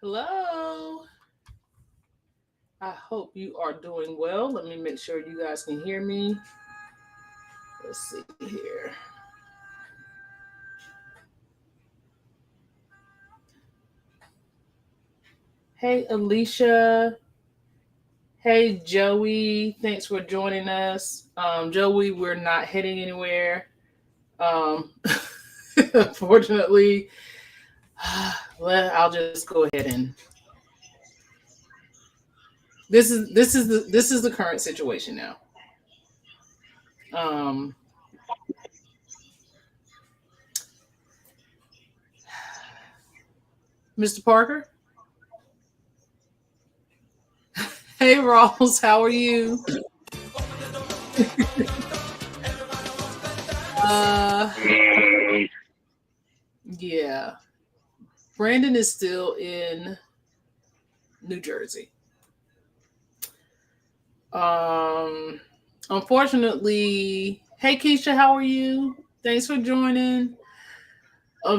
Hello. I hope you are doing well. Let me make sure you guys can hear me. Let's see here. Hey, Alicia. Hey, Joey. Thanks for joining us. Joey, we're not heading anywhere. Um, Unfortunately, well, I'll just go ahead and this is the current situation now. Um, Mr. Parker. Hey, Ross. How are you? Uh, yeah. Brandon is still in New Jersey. Um, Unfortunately, hey Keisha, how are you? Thanks for joining.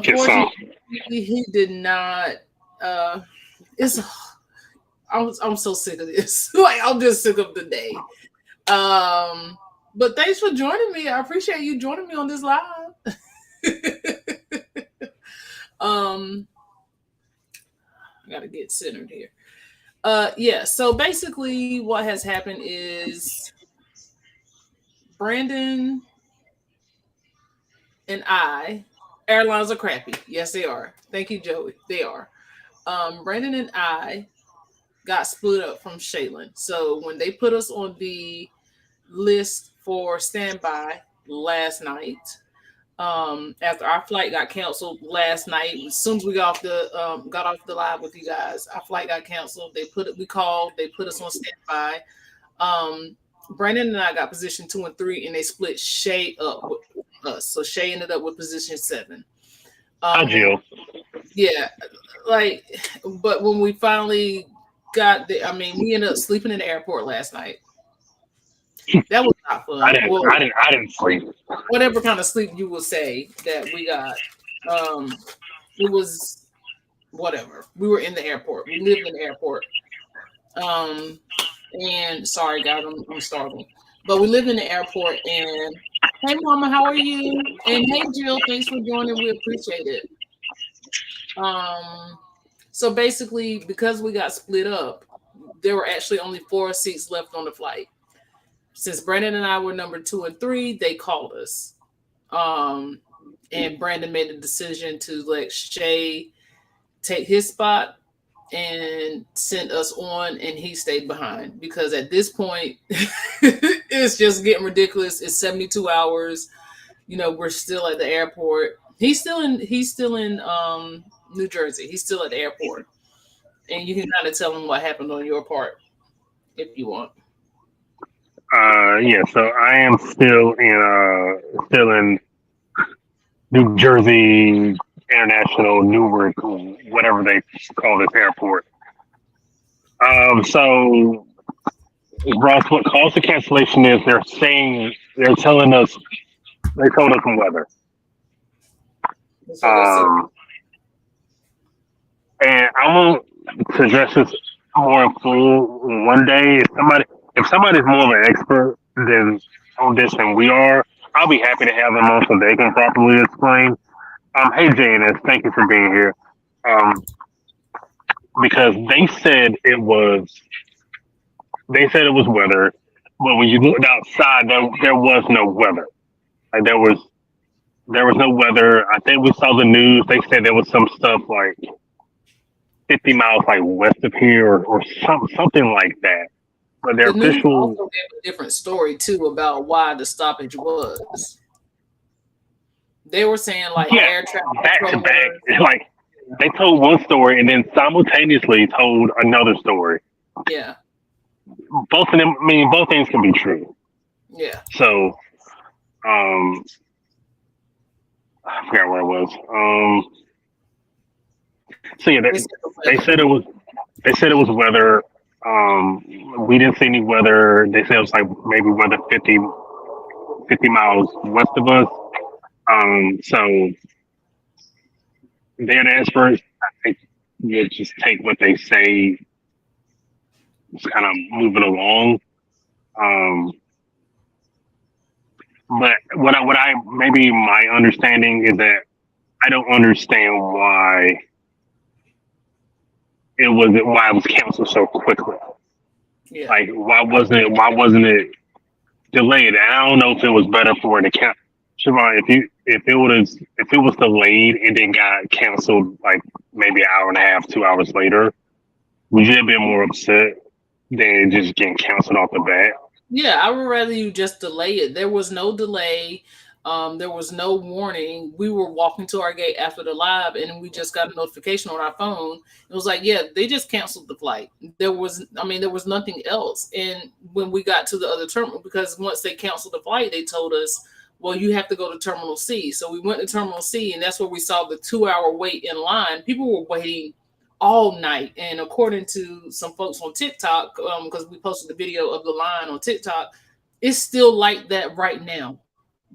Yes, sir. Unfortunately, he did not. Uh, it's I'm so sick of this. Like I'm just sick of the day. Um, but thanks for joining me. I appreciate you joining me on this live. um, I gotta get centered here. Yeah. So basically, what has happened is Brandon and I. Airlines are crappy. Yes, they are. Thank you, Joey. They are. Brandon and I got split up from Shaylin. So when they put us on the list for standby last night, After our flight got canceled last night. As soon as we got off the live with you guys, our flight got canceled. We called, they put us on standby. Brandon and I got position 2 and 3, and they split Shay up with us. So Shay ended up with position 7. Hi, Jill. Yeah, like, but when we finally got we ended up sleeping in the airport last night. That was not fun. I didn't sleep. Whatever kind of sleep you will say that we got, it was whatever. We were in the airport. We lived in the airport. And sorry, guys, I'm starving. But we live in the airport. And hey, Mama, how are you? And hey, Jill, thanks for joining. We appreciate it. So basically, because we got split up, there were actually only 4 seats left on the flight. Since Brandon and I were number 2 and 3, they called us. And Brandon made the decision to let Shay take his spot and sent us on, and he stayed behind because at this point it's just getting ridiculous. It's 72 hours. We're still at the airport. He's still in New Jersey. He's still at the airport. And you can kind of tell him what happened on your part if you want. Yeah, so I am still in New Jersey International Newark, whatever they call this airport. So Ross, what caused the cancellation is they told us some weather. And I want to address this more in full one day. If somebody's more of an expert on this than we are, I'll be happy to have them on so they can properly explain. Hey JNS, thank you for being here. Because they said it was weather, but when you looked outside, there was no weather. Like there was no weather. I think we saw the news. They said there was some stuff like 50 miles like west of here or something like that. But their The news official also gave a different story too about why the stoppage was. They were saying like air traffic back to back. controllers. Like they told one story and then simultaneously told another story. Yeah. Both of them. I mean, both things can be true. Yeah. So, I forgot where I was. So yeah, they said it was weather. We didn't see any weather. They said it was like maybe weather 50 miles west of us. So they're the experts. I think you just take what they say, just kind of move it along. But what I maybe my understanding is that I don't understand why it was canceled so quickly. Yeah. Like why wasn't it delayed? And I don't know if it was better for it to cancel. Siobhan, if it was delayed and then got canceled like maybe an hour and a half, 2 hours later, would you have been more upset than just getting canceled off the bat? Yeah, I would rather you just delay it. There was no delay. There was no warning. We were walking to our gate after the live, and we just got a notification on our phone. It was like, yeah, they just canceled the flight. There was nothing else. And when we got to the other terminal, because once they canceled the flight, they told us, well, you have to go to Terminal C. So we went to Terminal C, and that's where we saw the 2-hour wait in line. People were waiting all night. And according to some folks on TikTok, because we posted the video of the line on TikTok, it's still like that right now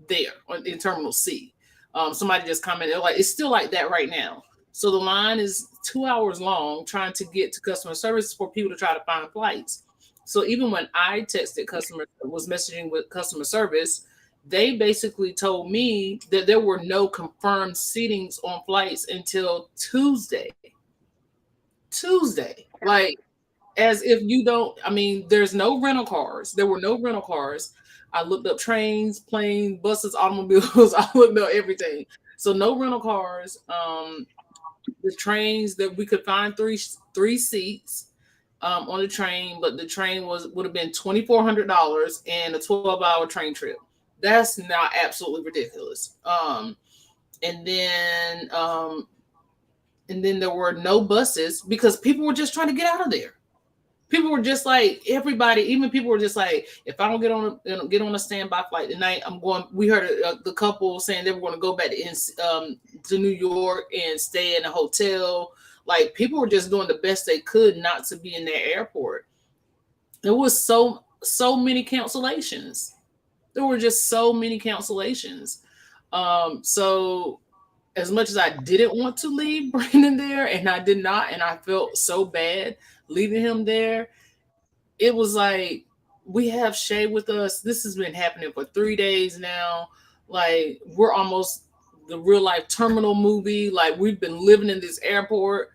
there in Terminal C. Somebody just commented, like, it's still like that right now. So the line is 2 hours long trying to get to customer service for people to try to find flights. So even when I was messaging with customer service, they basically told me that there were no confirmed seatings on flights until Tuesday. Like, as if you don't, there's no rental cars. There were no rental cars. I looked up trains, planes, buses, automobiles. I looked up everything. So no rental cars. The trains that we could find three seats on the train, but the train would have been $2,400 and a 12-hour train trip. That's not absolutely ridiculous. And then and then there were no buses because people were just trying to get out of there. People were just like everybody, even people were just like, if I don't get on a standby flight tonight, I'm going. We heard the couple saying they were going to go back to New York and stay in a hotel. Like people were just doing the best they could not to be in their airport. There was so many cancellations. There were just so many cancellations. So as much as I didn't want to leave Brandon there, and I did not, and I felt so bad leaving him there, it was like we have Shay with us. This has been happening for 3 days now. Like we're almost the real life terminal movie. Like we've been living in this airport.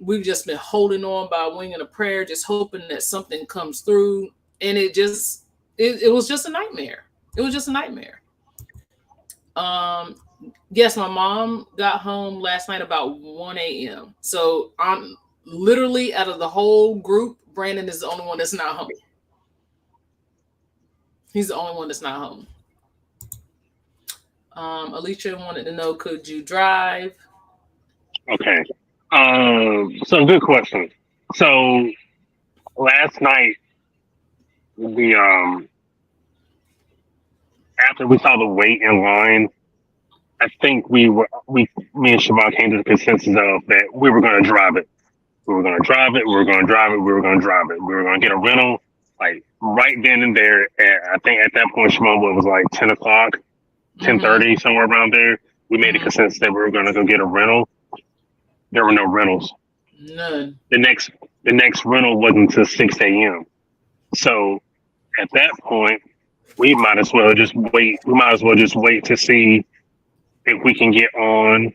We've just been holding on by a wing and a prayer, just hoping that something comes through. And it was just a nightmare. It was just a nightmare. Um, yes, my mom got home last night about 1 a.m. So I'm literally out of the whole group, Brandon is the only one that's not home. He's the only one that's not home. Alicia wanted to know, could you drive? Okay. So good question. So last night we after we saw the wait in line, I think me and Siobhan came to the consensus of that we were going to drive it. We were going to drive it. We were going to drive it. We were going to drive it. We were going to get a rental like right then and there. I think at that point, Siobhan, it was like 10 o'clock, 10:30, somewhere around there. We made a Mm-hmm. consensus that we were going to go get a rental. There were no rentals. None. The next rental wasn't until 6 a.m. So at that point, we might as well just wait. We might as well just wait to see if we can get on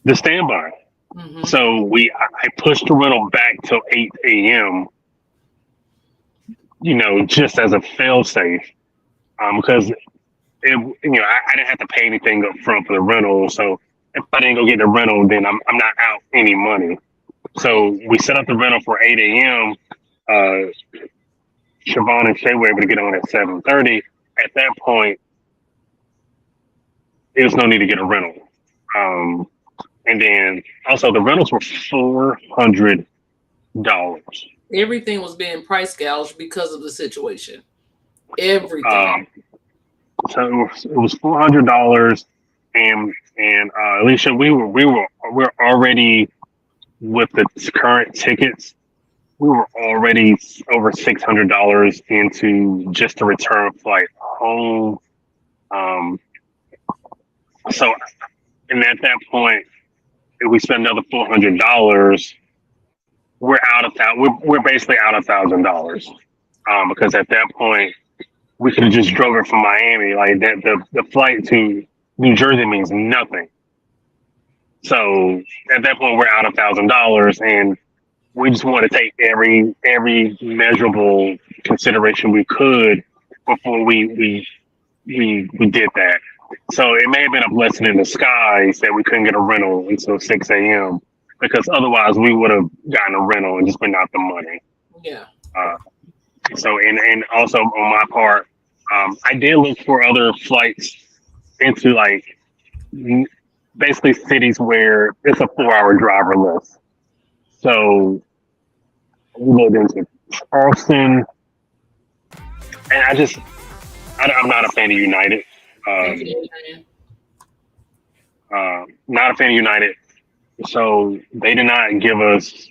the standby. Mm-hmm. So I pushed the rental back till 8 a.m. Just as a fail safe, because I didn't have to pay anything up front for the rental. So if I didn't go get the rental, then I'm not out any money. So we set up the rental for 8 a.m. Siobhan and Shay were able to get on at 7:30. At that point, there was no need to get a rental. Um, and then also the rentals were $400. Everything was being price gouged because of the situation. Everything. Um, so it was $400, and Alicia, we're already with the current tickets. We were already over $600 into just the return flight home. Um, so, and at that point, if we spend another $400, we're basically out $1,000. Because at that point, we could have just drove it from Miami. Like that, the flight to New Jersey means nothing. So at that point, we're out $1,000, and we just want to take every measurable consideration we could before we did that. So it may have been a blessing in disguise that we couldn't get a rental until 6 a.m. because otherwise we would have gotten a rental and just been out the money. Yeah. Uh, so and also on my part, I did look for other flights into like basically cities where it's a 4 hour drive or less. So we looked into Charleston, and I'm not a fan of United. Thank Um, you. not a fan of United, so they did not give us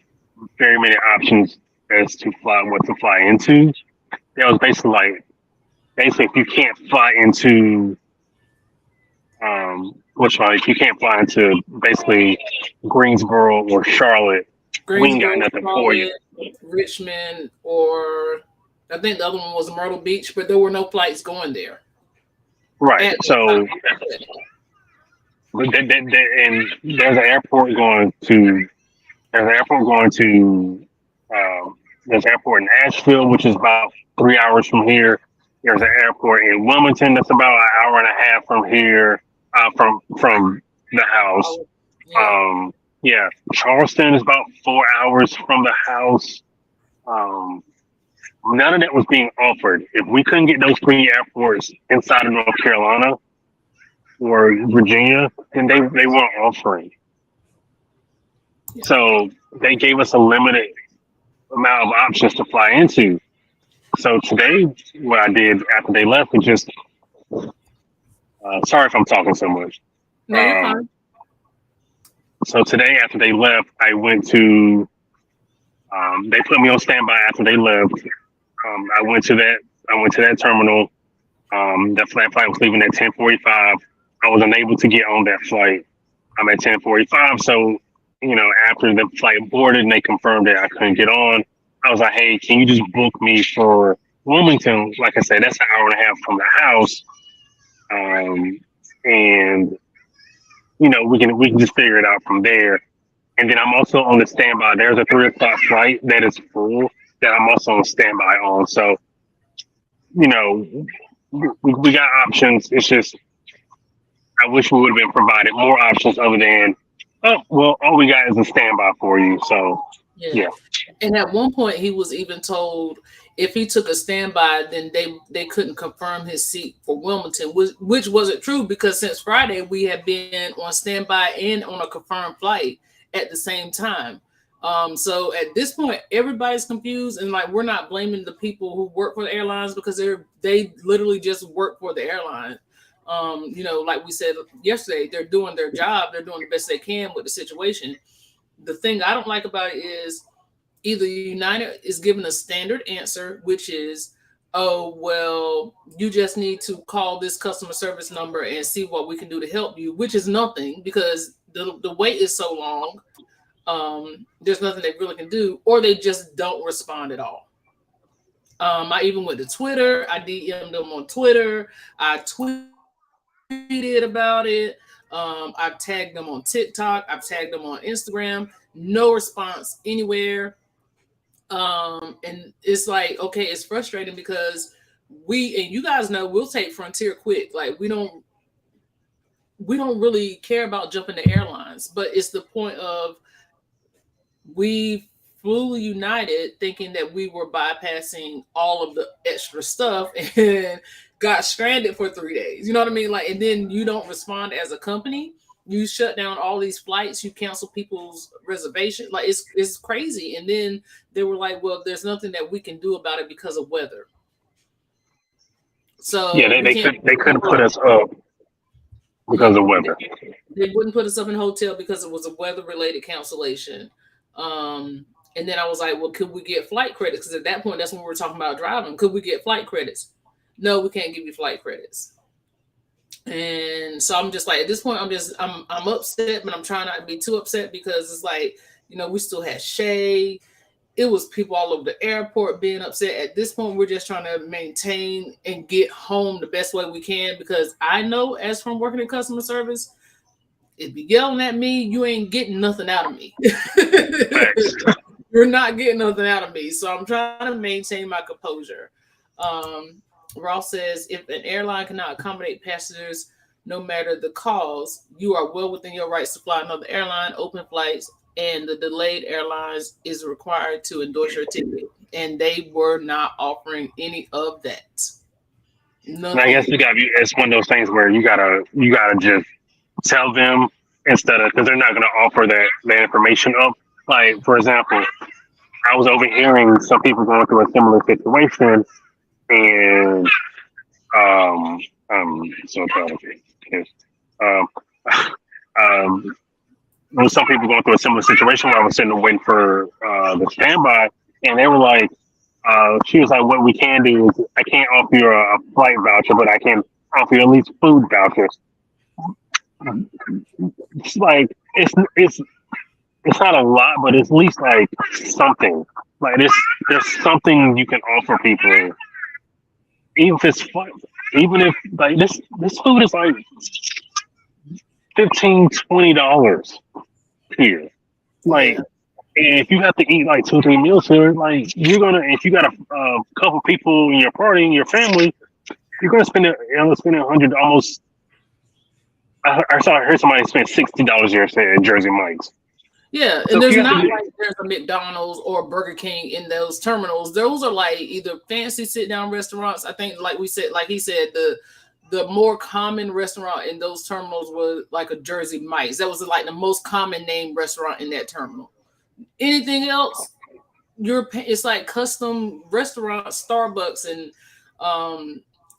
very many options as to what to fly into. That was basically if you can't fly into if you can't fly into basically Greensboro or Charlotte, we ain't got Greensboro, nothing for you. Charlotte, Richmond, or I think the other one was Myrtle Beach, but there were no flights going there. Right. So and there's an airport going to there's an airport in Asheville, which is about 3 hours from here. There's an airport in Wilmington that's about an hour and a half from here, from the house. Yeah. Yeah, Charleston is about 4 hours from the house. None of that was being offered. If we couldn't get those three airports inside of North Carolina or Virginia, then they weren't offering. Yeah. So they gave us a limited amount of options to fly into. So today, what I did after they left was just, sorry if I'm talking so much. No, you're Um, fine. so today, after they left, I went to, they put me on standby after they left. I went to that, I went to that terminal. That flight was leaving at 10:45. I was unable to get on that flight. I'm at 10:45. So, after the flight boarded and they confirmed that I couldn't get on, I was like, hey, can you just book me for Wilmington? Like I said, that's an hour and a half from the house. And we can just figure it out from there. And then I'm also on the standby. There's a 3 o'clock flight that is full that I'm also on standby on. So, you know, we got options. It's just I wish we would have been provided more options other than, oh, well, all we got is a standby for you. So, Yeah. yeah. And at one point, he was even told if he took a standby, then they couldn't confirm his seat for Wilmington, which wasn't true because since Friday we had been on standby and on a confirmed flight at the same time. So at this point, everybody's confused, and like we're not blaming the people who work for the airlines because they literally just work for the airline. Like we said yesterday, they're doing their job, they're doing the best they can with the situation. The thing I don't like about it is either United is giving a standard answer, which is, oh, well, you just need to call this customer service number and see what we can do to help you, which is nothing because the wait is so long. There's nothing they really can do, or they just don't respond at all. I even went to Twitter. I DM'd them on Twitter. I tweeted about it. I've tagged them on TikTok. I've tagged them on Instagram. No response anywhere. And it's like, okay, it's frustrating because and you guys know we'll take Frontier quick. Like we don't really care about jumping to airlines, but it's the point of we flew United thinking that we were bypassing all of the extra stuff and got stranded for 3 days. You know what I mean? Like, and then you don't respond as a company. You shut down all these flights. You cancel people's reservation. Like it's crazy. And then they were like, "Well, there's nothing that we can do about it because of weather." So Yeah, they couldn't put us up because of weather. They wouldn't put us up in a hotel because it was a weather-related cancellation. And then I was like, "Well, could we get flight credits?" Because at that point, that's when we were talking about driving. Could we get flight credits? No, we can't give you flight credits. And so I'm just like, at this point, I'm upset, but I'm trying not to be too upset because it's like, we still had Shay. It was people all over the airport being upset. At this point, we're just trying to maintain and get home the best way we can because I know as from working in customer service, if you're yelling at me, you ain't getting nothing out of me. You're not getting nothing out of me. So I'm trying to maintain my composure. Ross says, if an airline cannot accommodate passengers, no matter the cause, you are well within your rights to fly another airline, open flights, and the delayed airlines is required to endorse your ticket. And they were not offering any of that. And I guess it's one of those things where you gotta just tell them instead of, because they're not gonna offer that information up. Like, for example, I was overhearing some people going through a similar situation. And I'm so proud of you. With some people going through a similar situation where I was sitting and waiting for the standby, and they were like, she was like, "What we can do is I can't offer you a flight voucher, but I can offer you at least food vouchers." It's like it's not a lot, but it's at least like something. Like there's something you can offer people. Even if it's fun, even if like this food is like $15-$20 here. Like, and if you have to eat like 2-3 meals here, like if you got a couple people in your party, in your family, you're gonna spend $100 almost. I heard somebody spend $60 here at Jersey Mike's. Yeah, and so there's there's a McDonald's or Burger King in those terminals. Those are like either fancy sit down restaurants. I think, like we said, like he said, the more common restaurant in those terminals was like a Jersey Mike's. That was like the most common name restaurant in that terminal. Anything else, it's like custom restaurants, Starbucks, and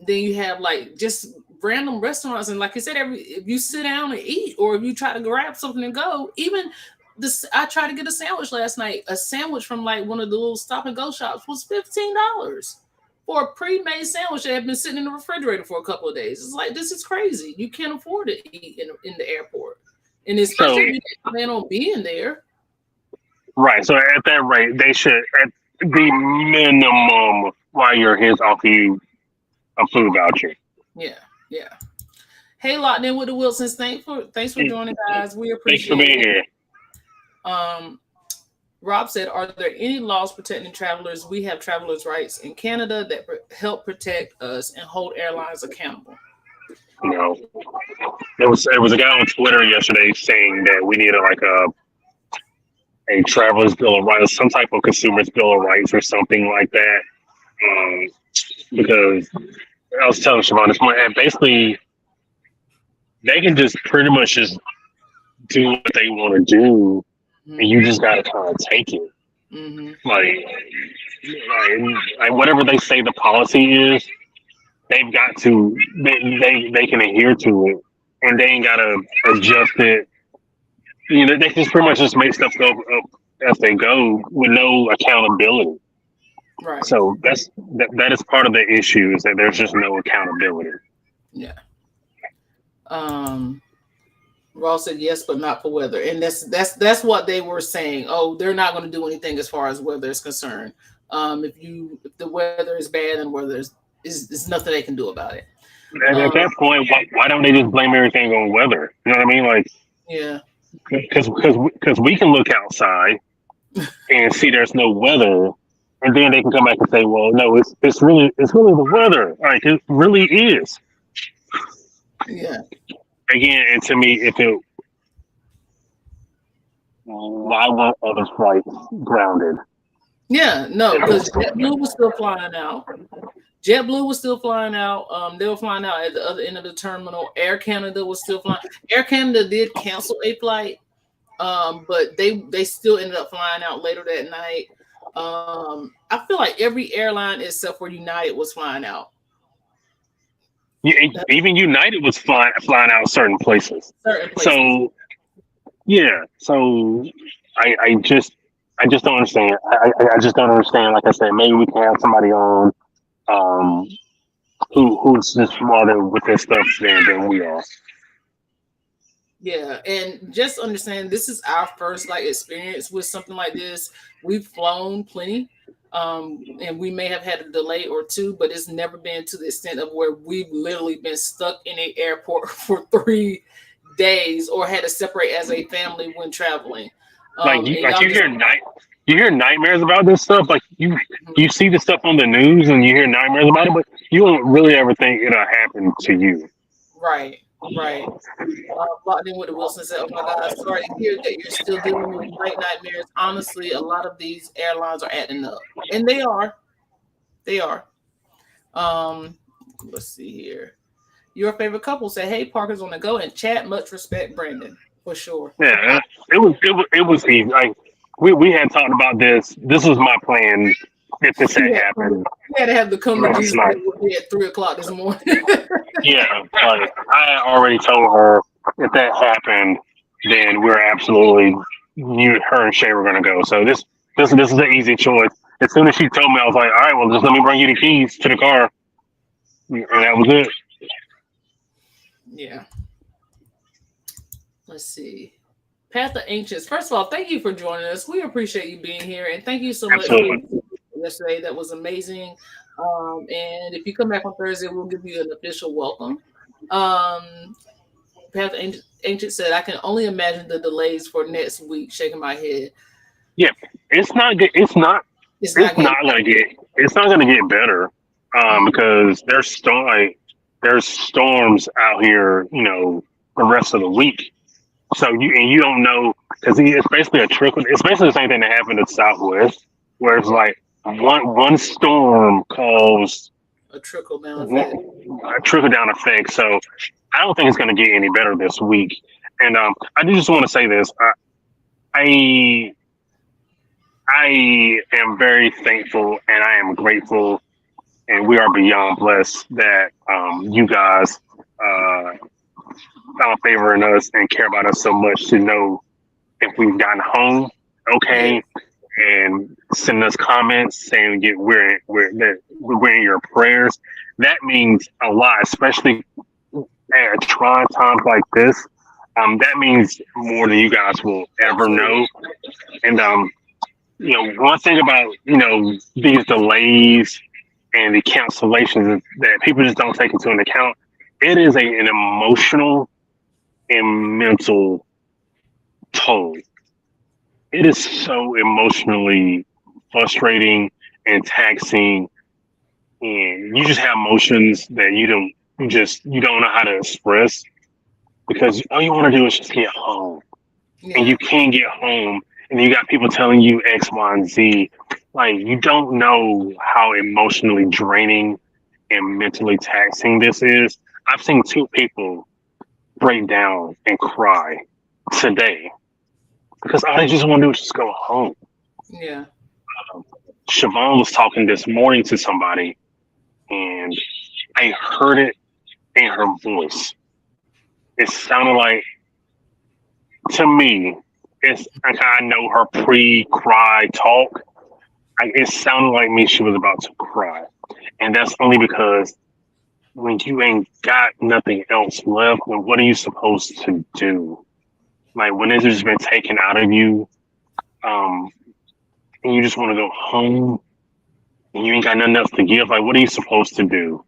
then you have like just random restaurants. And like I said, if you sit down and eat, or if you try to grab something and go, even this, I tried to get a sandwich last night. A sandwich from like one of the little stop and go shops was $15 for a pre-made sandwich that had been sitting in the refrigerator for a couple of days. It's like, this is crazy. You can't afford to eat in the airport, and especially if you didn't plan on being there. Right. So at that rate, they should, at the minimum, while you're here, offer you a food voucher. Yeah. Yeah. Hey, locked in with the Wilsons. Thanks for joining, guys. We appreciate Thanks for being here. Rob said, "Are there any laws protecting travelers? We have travelers' rights in Canada that help protect us and hold airlines accountable." You know, there was a guy on Twitter yesterday saying that we needed like a traveler's bill of rights, some type of consumer's bill of rights, or something like that. Because I was telling Siobhan this morning, and basically they can just pretty much just do what they want to do, and you just gotta kind of take it. Like whatever they say the policy is, they've got to they can adhere to it, and they ain't gotta adjust it. You know, they just pretty much just make stuff go up as they go with no accountability. Right. So that is part of the issue, is that there's just no accountability. Yeah. Ross said yes, but not for weather, and that's what they were saying. Oh, they're not going to do anything as far as weather is concerned. If the weather is bad, and weather is nothing they can do about it. And at that point, why don't they just blame everything on weather? You know what I mean? Like, yeah, because we can look outside and see there's no weather, and then they can come back and say, well, no, it's really the weather. Like, it really is. Yeah. Again, and to me, why weren't others rights grounded? Yeah, no, because JetBlue was still flying out. They were flying out at the other end of the terminal. Air Canada was still flying. Air Canada did cancel a flight, but they still ended up flying out later that night. I feel like every airline except for United was flying out. Yeah, even United was flying out certain places. So, yeah. So I just don't understand. I just don't understand. Like I said, maybe we can have somebody on who's just smarter with this stuff than we are. Yeah, and just understand, this is our first experience with something like this. We've flown plenty. And we may have had a delay or two, but it's never been to the extent of where we've literally been stuck in an airport for 3 days or had to separate as a family when traveling. You hear nightmares about this stuff. Like you see the stuff on the news and you hear nightmares about it, but you don't really ever think it'll happen to you. Right. Locked in with the Wilson said, "Oh my God, sorry to hear that you're still dealing with night nightmares. Honestly, a lot of these airlines are acting up, and they are. Let's see here. Your favorite couple said, "Hey, Parker's on the go," and chat. Much respect, Brandon, for sure. Yeah, it was easy. Like we had talked about this. This was my plan if this had happened. We had to have the come to Jesus at 3:00 this morning. Yeah, like I had already told her if that happened, then we're absolutely her and Shay were gonna go. So this is an easy choice. As soon as she told me, I was like, all right, well, just let me bring you the keys to the car, and that was it. Yeah. Let's see. Path of Ancients. First of all, thank you for joining us. We appreciate you being here, and thank you so much for yesterday. That was amazing. And if you come back on Thursday, we'll give you an official welcome. Path of Ancients said, "I can only imagine the delays for next week." Shaking my head. Yeah, it's not good. It's not gonna get better. Because there's storms out here, the rest of the week. So you don't know because it's basically a trickle. It's basically the same thing that happened in the Southwest, where it's Yeah, like one storm caused a trickle down effect. a trickle down effect. So I don't think it's going to get any better this week. And I do just want to say this. I I am very thankful and I am grateful, and we are beyond blessed that you guys found favor in us and care about us so much to know if we've gotten home Yeah, okay, and send us comments saying get we're in your prayers. That means a lot, especially at trying times like this. That means more than you guys will ever absolutely. know. And one thing about these delays and the cancellations is that people just don't take into account. It is an emotional and mental toll. It is so emotionally frustrating and taxing, and you just have emotions that you don't know how to express because all you want to do is just get home, and Yeah, you can't get home, and you got people telling you X, Y, and Z. Like you don't know how emotionally draining and mentally taxing this is. I've seen two people break down and cry today because all they just want to do is just go home. yeah, Siobhan was talking this morning to somebody, and I heard it in her voice. It sounded like, to me, it's like I know her pre-cry talk. It sounded like me she was about to cry, and that's only because when you ain't got nothing else left, then what are you supposed to do? Like when it's just been taken out of you, um, and you just want to go home, and you ain't got nothing else to give. Like, what are you supposed to do?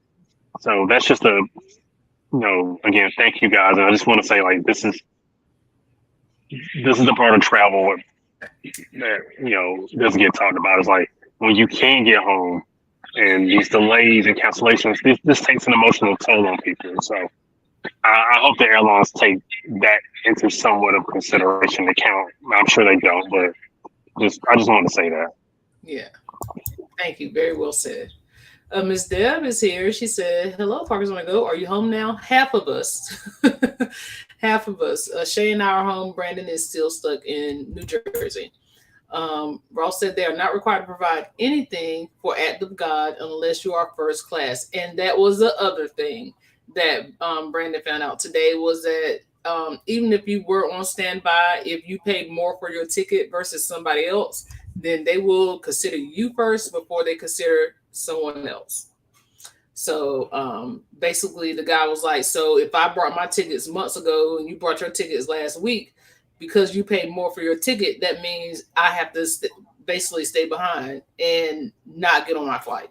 So that's just again, thank you guys. And I just want to say, like, this is the part of travel that doesn't get talked about. Is like when you can get home, and these delays and cancellations. This takes an emotional toll on people. So I hope the airlines take that into somewhat of consideration to count. I'm sure they don't, but I just wanted to say that. yeah. Thank you. Very well said. Miss Deb is here. She said, "Hello, Parkers on the go. Are you home now?" Half of us, half of us. Shay and I are home. Brandon is still stuck in New Jersey. Ross said they are not required to provide anything for act of God unless you are first class, and that was the other thing that Brandon found out today was that even if you were on standby, if you paid more for your ticket versus somebody else, then they will consider you first before they consider someone else. So basically, the guy was like, "So if I brought my tickets months ago and you brought your tickets last week, because you paid more for your ticket, that means I have to basically stay behind and not get on my flight."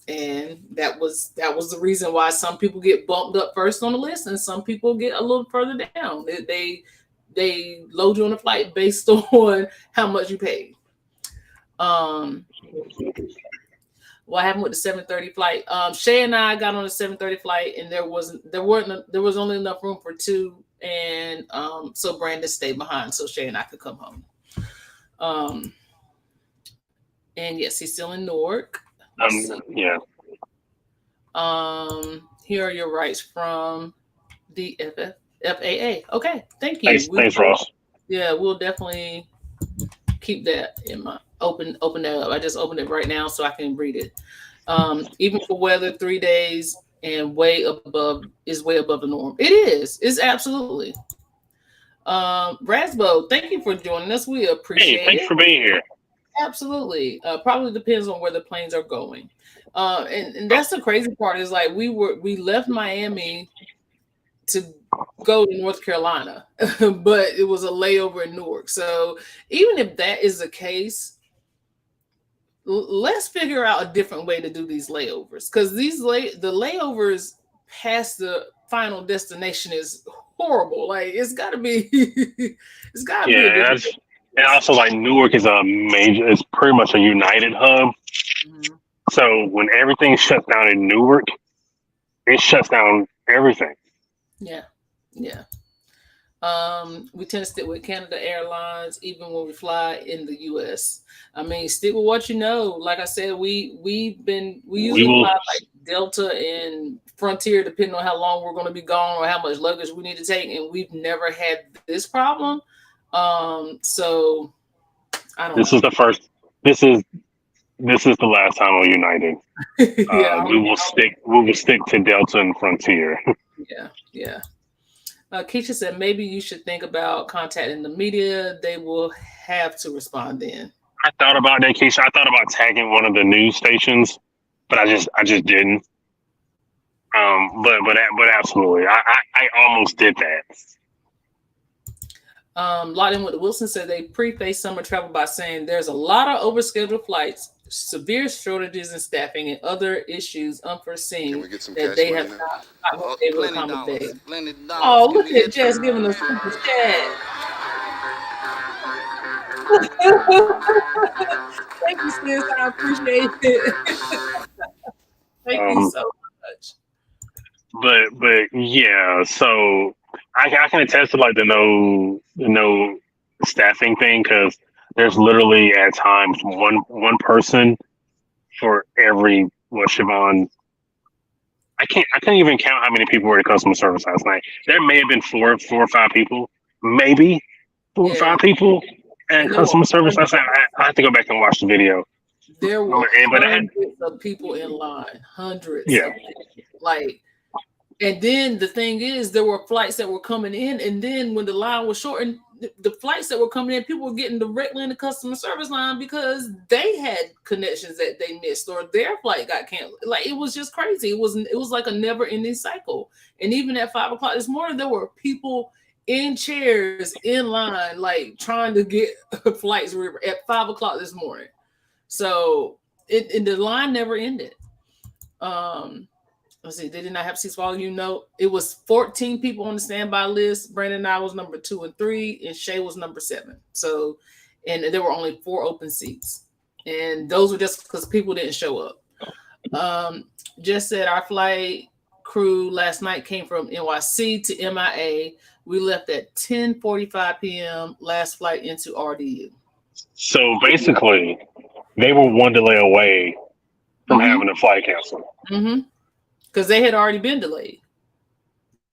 And that was the reason why some people get bumped up first on the list and some people get a little further down. They load you on the flight based on how much you paid. Um, what happened with the 7:30 flight? Shay and I got on a 7:30 flight, and there was only enough room for two, and so Brandon stayed behind so Shay and I could come home. Um, and yes, he's still in Newark. Let's see. Yeah. Here are your rights from the FAA. Okay, thank you. Thanks, Ross. Yeah, we'll definitely keep that in my open that up. I just opened it right now so I can read it. Even for weather, 3 days and way above the norm. It is. It's absolutely. Rasbo, thank you for joining us. We Hey, appreciate thanks it. for being here. Absolutely. Probably depends on where the planes are going. And that's the crazy part is like we left Miami to go to North Carolina, but it was a layover in Newark. So even if that is the case, let's figure out a different way to do these layovers because the layovers past the final destination is horrible. Like it's got to be, it's got to be a Yeah, different way. and also like Newark is a major. It's pretty much a United hub. Mhm. So when everything shuts down in Newark, it shuts down everything. Yeah, yeah. We tend to stick with Canada Airlines even when we fly in the US. I mean, stick with what you know. Like I said, we We usually will. fly like Delta and Frontier, depending on how long we're going to be gone or how much luggage we need to take, and we've never had this problem. So I don't This know. is the first. This is this is the last time we're united. Yeah, We will stick. We will stick to Delta and Frontier. yeah, yeah. Keisha said maybe you should think about contacting the media. They will have to respond then. I thought about that, Keisha. I thought about tagging one of the news stations, but I just didn't. But absolutely, I almost did that. Locked with Wilson said they preface summer travel by saying there's a lot of overscheduled flights, severe shortages in staffing, and other issues Can unforeseen we get some that cash they money have now? not been able to Plenty accommodate. dollars. Plenty Oh, dollars. Can look we at get Jess some? giving us super chat. Thank you, sis. I appreciate it. Thank you Um, so much. but yeah, so I can attest to like the no staffing thing because there's literally at times one person for every what Siobhan. I can't even count how many people were at customer service last night. There may have been four or five people, maybe four or Yeah, five people at and there were customer service last hundreds. night. I have to go back and watch the video. There were But I had, hundreds of people in line. Hundreds yeah. of people. Like, and then the thing is, there were flights that were coming in, and then when the line was shortened, the flights that were coming in, people were getting directly in the customer service line because they had connections that they missed or their flight got canceled. Like it was just crazy. It was like a never ending cycle. And even at 5 o'clock this morning, there were people in chairs in line, like trying to get flights at 5 o'clock this morning. So the line never ended. Um, let's see, they did not have seats for all you know. It was 14 people on the standby list. Brandon and I was number 2 and 3, and Shay was number 7. So, and there were only 4 open seats, and those were just because people didn't show up. Um, just said our flight crew last night came from NYC to MIA. We left at 10:45 p.m. Last flight into RDU. So basically, they were one delay away from Mm-hmm. having a flight canceled. Mm-hmm. Because they had already been delayed.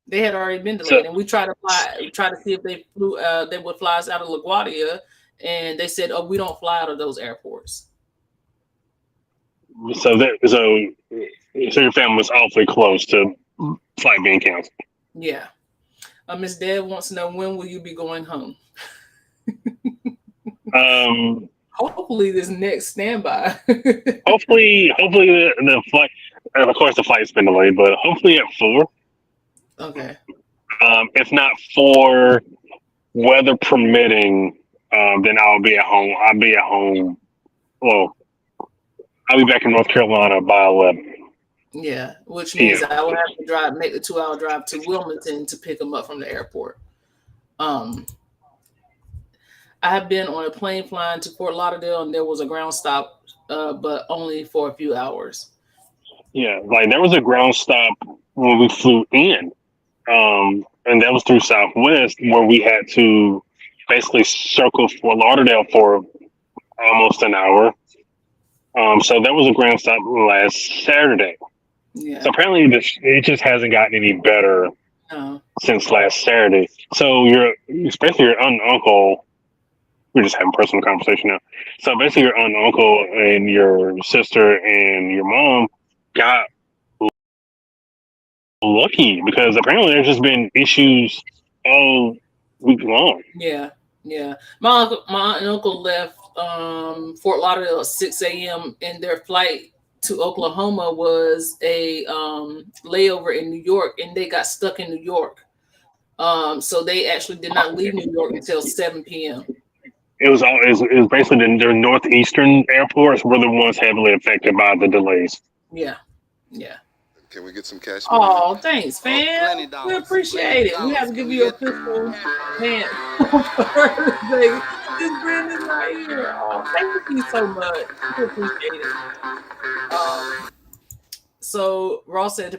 They had already been delayed, So and we tried to see if they flew. They would fly us out of LaGuardia, and they said, "Oh, we don't fly out of those airports." so your family was awfully close to flight being canceled. Yeah. Miss Deb wants to know when will you be going home? Um, Hopefully, this next standby. hopefully the flight. And of course, the flight's been delayed, but hopefully at 4. Okay. If not 4, weather permitting, then I'll be at home. I'll be at home. Well, I'll be back in North Carolina by 11 Yeah, which means p.m. I will have to make the 2-hour drive to Wilmington to pick them up from the airport. Um, I have been on a plane flying to Fort Lauderdale, and there was a ground stop, but only for a few hours. Yeah, like there was a ground stop when we flew in, and that was through Southwest where we had to basically circle Fort Lauderdale for almost an hour. So there was a ground stop last Saturday. So Yeah. apparently it just hasn't gotten any better No. since last Saturday. So especially your aunt and uncle, we're just having personal conversation now. So basically your aunt and uncle and your sister and your mom got lucky because apparently there's just been issues all week long. Yeah. Yeah. My aunt and uncle left Fort Lauderdale at 6 a.m. and their flight to Oklahoma was a layover in New York, and they got stuck in New York. So they actually did not leave New York until 7 p.m. It was basically the northeastern airports were the ones heavily affected by the delays. Yeah. Yeah. Can we get some cash money now? Oh, thanks, Plenty fam. We dollars. Plenty appreciate it. We have dollars. to Can give we you get? official pants on Thursday. This Brandon's not here. Oh, thank you so much. We appreciate it. Um, so Ross said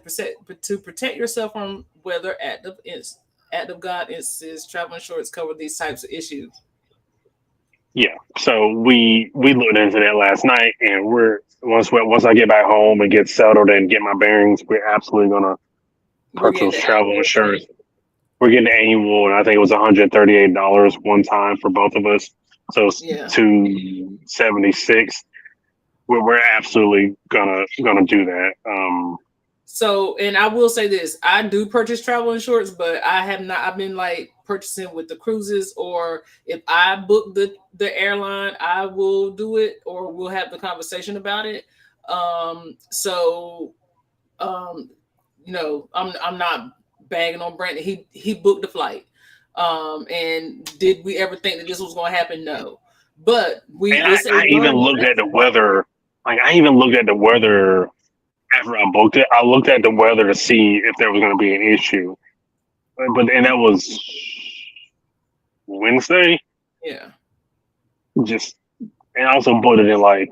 to protect yourself from weather active Act of God instances, travel insurance cover these types of issues. Yeah. So we looked into that last night, and we're once I get back home and get settled and get my bearings, we're absolutely gonna We're getting purchase the travel annual. insurance. We're getting the annual, and I think it was $138 one time for both of us. So it's Yeah. 276. We're absolutely gonna do that. So, and I will say this: I do purchase travel insurance, but I have not. I've been like purchasing with the cruises, or if I book the airline, I will do it, or we'll have the conversation about it. So, um, I'm not bagging on Brandon. He booked the flight. And did we ever think that this was going to happen? No, but And it's a I even learning looked at the lesson. weather. Like I even looked at the weather after I booked it. I looked at the weather to see if there was going to be an issue. But and that was Wednesday. Yeah. Just and I also booked it in like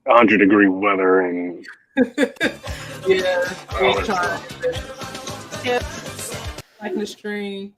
100-degree weather and Yeah, all it's that trying. stuff. Yeah, like the stream.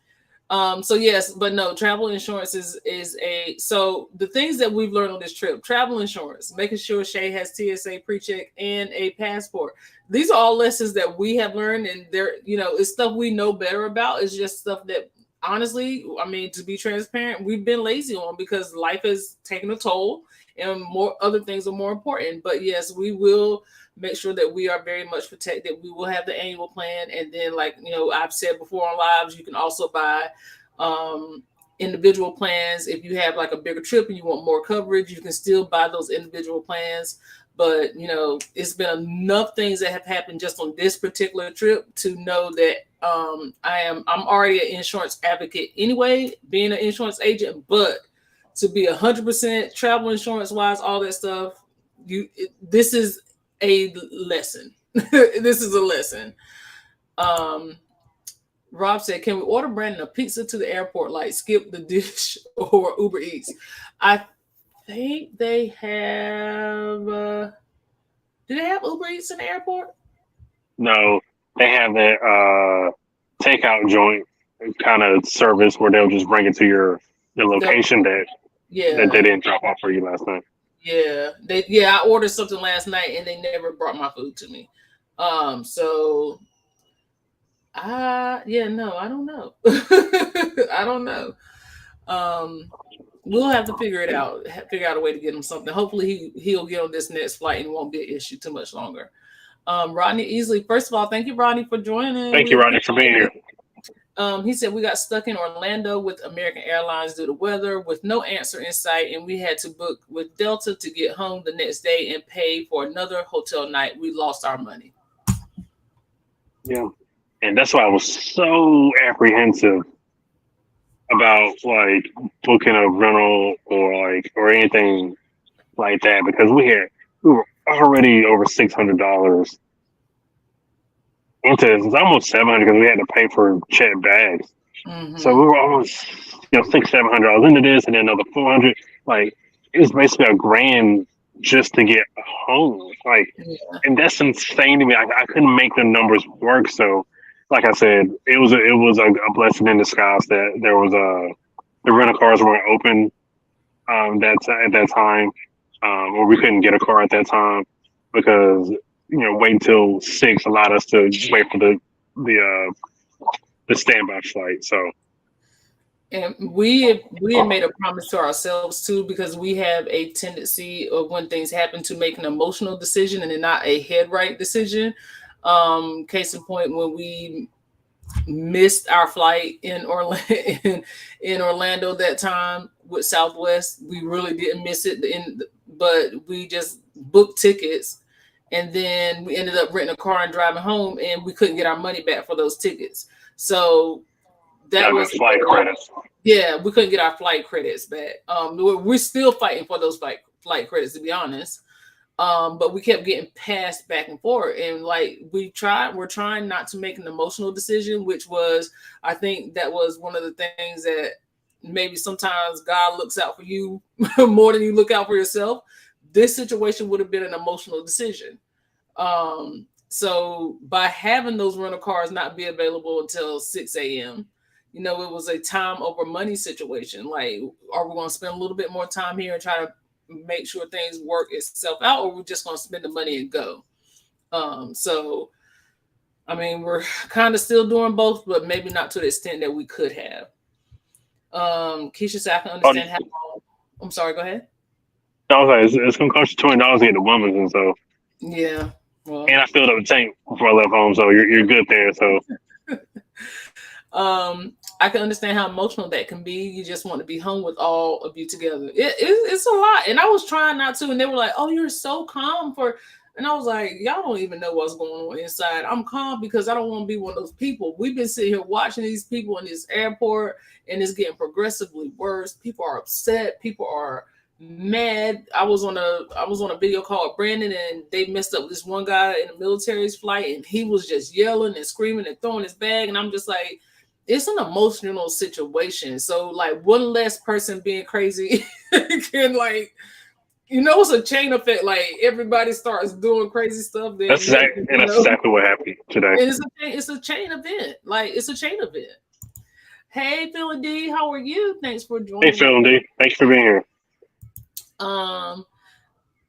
So yes, but no, travel insurance is a so the things that we've learned on this trip, travel insurance, making sure Shay has TSA pre-check and a passport. These are all lessons that we have learned, and they're it's stuff we know better about. It's just stuff that honestly, I mean, to be transparent, we've been lazy on because life has taken a toll and more other things are more important. But yes, we will make sure that we are very much protected. We will have the annual plan, and then like I've said before on lives, you can also buy um individual plans. If you have like a bigger trip and you want more coverage, you can still buy those individual plans. But it's been enough things that have happened just on this particular trip to know that I'm already an insurance advocate anyway, being an insurance agent, but to be 100% travel insurance wise, all that stuff, this is a lesson. This is a lesson. Um, Rob said, "Can we order Brandon a pizza to the airport? Like skip the dish or Uber Eats?" I think they have. Do they have Uber Eats in the airport? No, they have that takeout joint kind of service where they'll just bring it to your The, location that they yeah, didn't drop off for you last night. yeah. I ordered something last night and they never brought my food to me. So no, I don't know. I don't know. Um, we'll have to figure it out. Figure out a way to get him something. Hopefully he'll get on this next flight and it won't be an issue too much longer. Rodney Easley, first of all, thank you, Rodney, for joining. Thank We you, Rodney, for being appreciate here. it. He said we got stuck in Orlando with American Airlines due to weather with no answer in sight, and we had to book with Delta to get home the next day and pay for another hotel night. We lost our money. Yeah, and that's why I was so apprehensive about like booking a rental or anything like that because we were already over $600 into it's almost 700 because we had to pay for check bags. So Mm-hmm. we were almost $600-700 into this, and then another 400. Like it was basically a grand just to get home. Like, Yeah. and that's insane to me. I couldn't make the numbers work. So, like I said, it was a blessing in disguise that there was the rental cars weren't open at that time, or we couldn't get a car at that time because wait until 6 allowed us to wait for the the standby flight. So And we have made a promise to ourselves too, because we have a tendency of when things happen to make an emotional decision and not a head right decision. Case in point, when we missed our flight in Orlando in Orlando that time with Southwest, we really didn't miss it. But we just booked tickets, and then we ended up renting a car and driving home, and we couldn't get our money back for those tickets. So that y'all got was flight credits. yeah, we couldn't get our flight credits back. We're still fighting for those flight credits, to be honest. But we kept getting passed back and forth, and like we're trying not to make an emotional decision, which was, I think that was one of the things that maybe sometimes God looks out for you more than you look out for yourself. This situation would have been an emotional decision. So by having those rental cars not be available until 6 a.m., it was a time over money situation. Like, are we going to spend a little bit more time here and try to make sure things work itself out, or we're just going to spend the money and go? So, I mean, we're kind of still doing both, but maybe not to the extent that we could have. Keisha said, I can understand how. I'm sorry, go ahead. I was like, it's going to cost you $20 to get the women's, and so. Yeah. Well, and I filled up the tank before I left home, so you're good there. So. I can understand how emotional that can be. You just want to be home with all of you together. It's a lot. And I was trying not to, and they were like, oh, you're so calm and I was like, y'all don't even know what's going on inside. I'm calm because I don't want to be one of those people. We've been sitting here watching these people in this airport, and it's getting progressively worse. People are upset. People are mad. I was on a video call with Brandon, and they messed up this one guy in the military's flight, and he was just yelling and screaming and throwing his bag, and I'm just like, it's an emotional situation. So like one less person being crazy can it's a chain effect. Like everybody starts doing crazy stuff. Then that's exactly what happened today. And it's a chain event. Like it's a chain event. Hey, Phil D, how are you? Thanks for joining. Hey, Phil D, thanks for being here.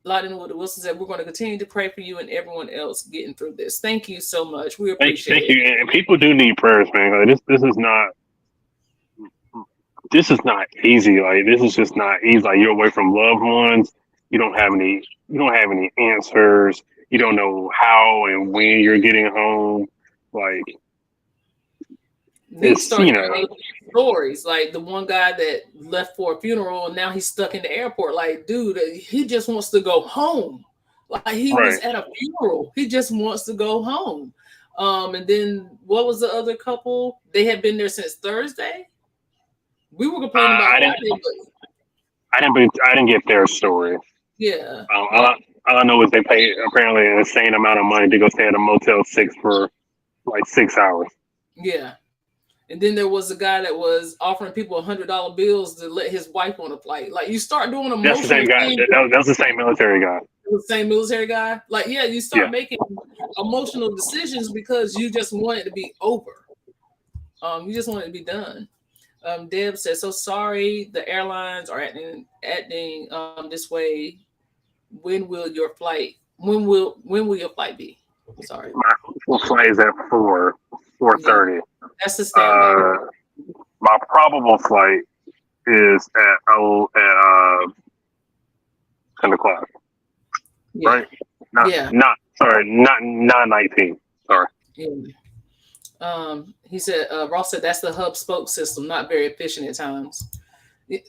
Lottie Wilson said, we're going to continue to pray for you and everyone else getting through this. Thank you so much. We appreciate it. Thank you. And people do need prayers, man. Like, this is not easy. Like, this is just not easy. Like, you're away from loved ones. You don't have any answers. You don't know how and when you're getting home. Like, it's stories like the one guy that left for a funeral and now he's stuck in the airport. Like, dude, he just wants to go home. Like he was at a funeral. He just wants to go home. And then what was the other couple? They had been there since Thursday. We were complaining about I didn't get their story. Yeah. All I know is they paid apparently an insane amount of money to go stay at a Motel 6 for like 6 hours. Yeah. And then there was a guy that was offering people $100 bills to let his wife on a flight. Like you start doing emotional. That's the same guy. That was the same military guy. The same military guy. Like, yeah, you start making emotional decisions because you just want it to be over. You just want it to be done. Deb says, so sorry the airlines are acting this way. When will your flight be? Sorry. My flight is at 4:30. Yeah. That's the standard. My probable flight is at 10 o'clock. Yeah. Right? Not 9:19. Sorry. Yeah. He said, Ross said that's the hub spoke system, not very efficient at times. Their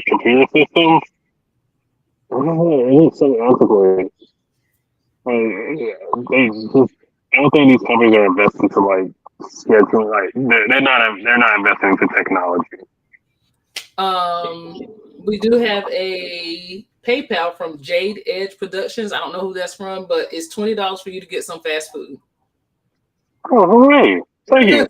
computer system. It is so antiquated. I don't think these companies are investing to like schedule. Like they're not investing into technology. We do have a PayPal from Jade Edge Productions. I don't know who that's from, but it's $20 for you to get some fast food. Oh, hooray! Thank you.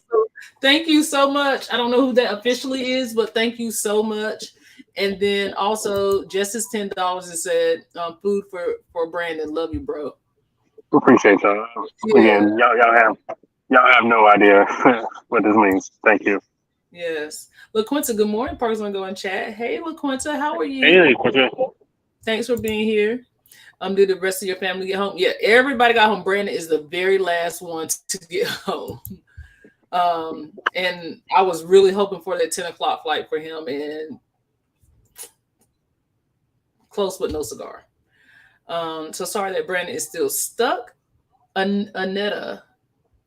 Thank you so much. I don't know who that officially is, but thank you so much. And then also, Justice $10 and said, food for Brandon. Love you, bro. Appreciate y'all. Yeah. Again, y'all have no idea what this means. Thank you. Yes. LaQuinta, good morning. Parker's gonna go and chat. Hey, LaQuinta, how are you? Hey, LaQuinta. Thanks for being here. Did the rest of your family get home? Yeah, everybody got home. Brandon is the very last one to get home. And I was really hoping for that 10 o'clock flight for him, and close but no cigar. So sorry that Brandon is still stuck. Anetta,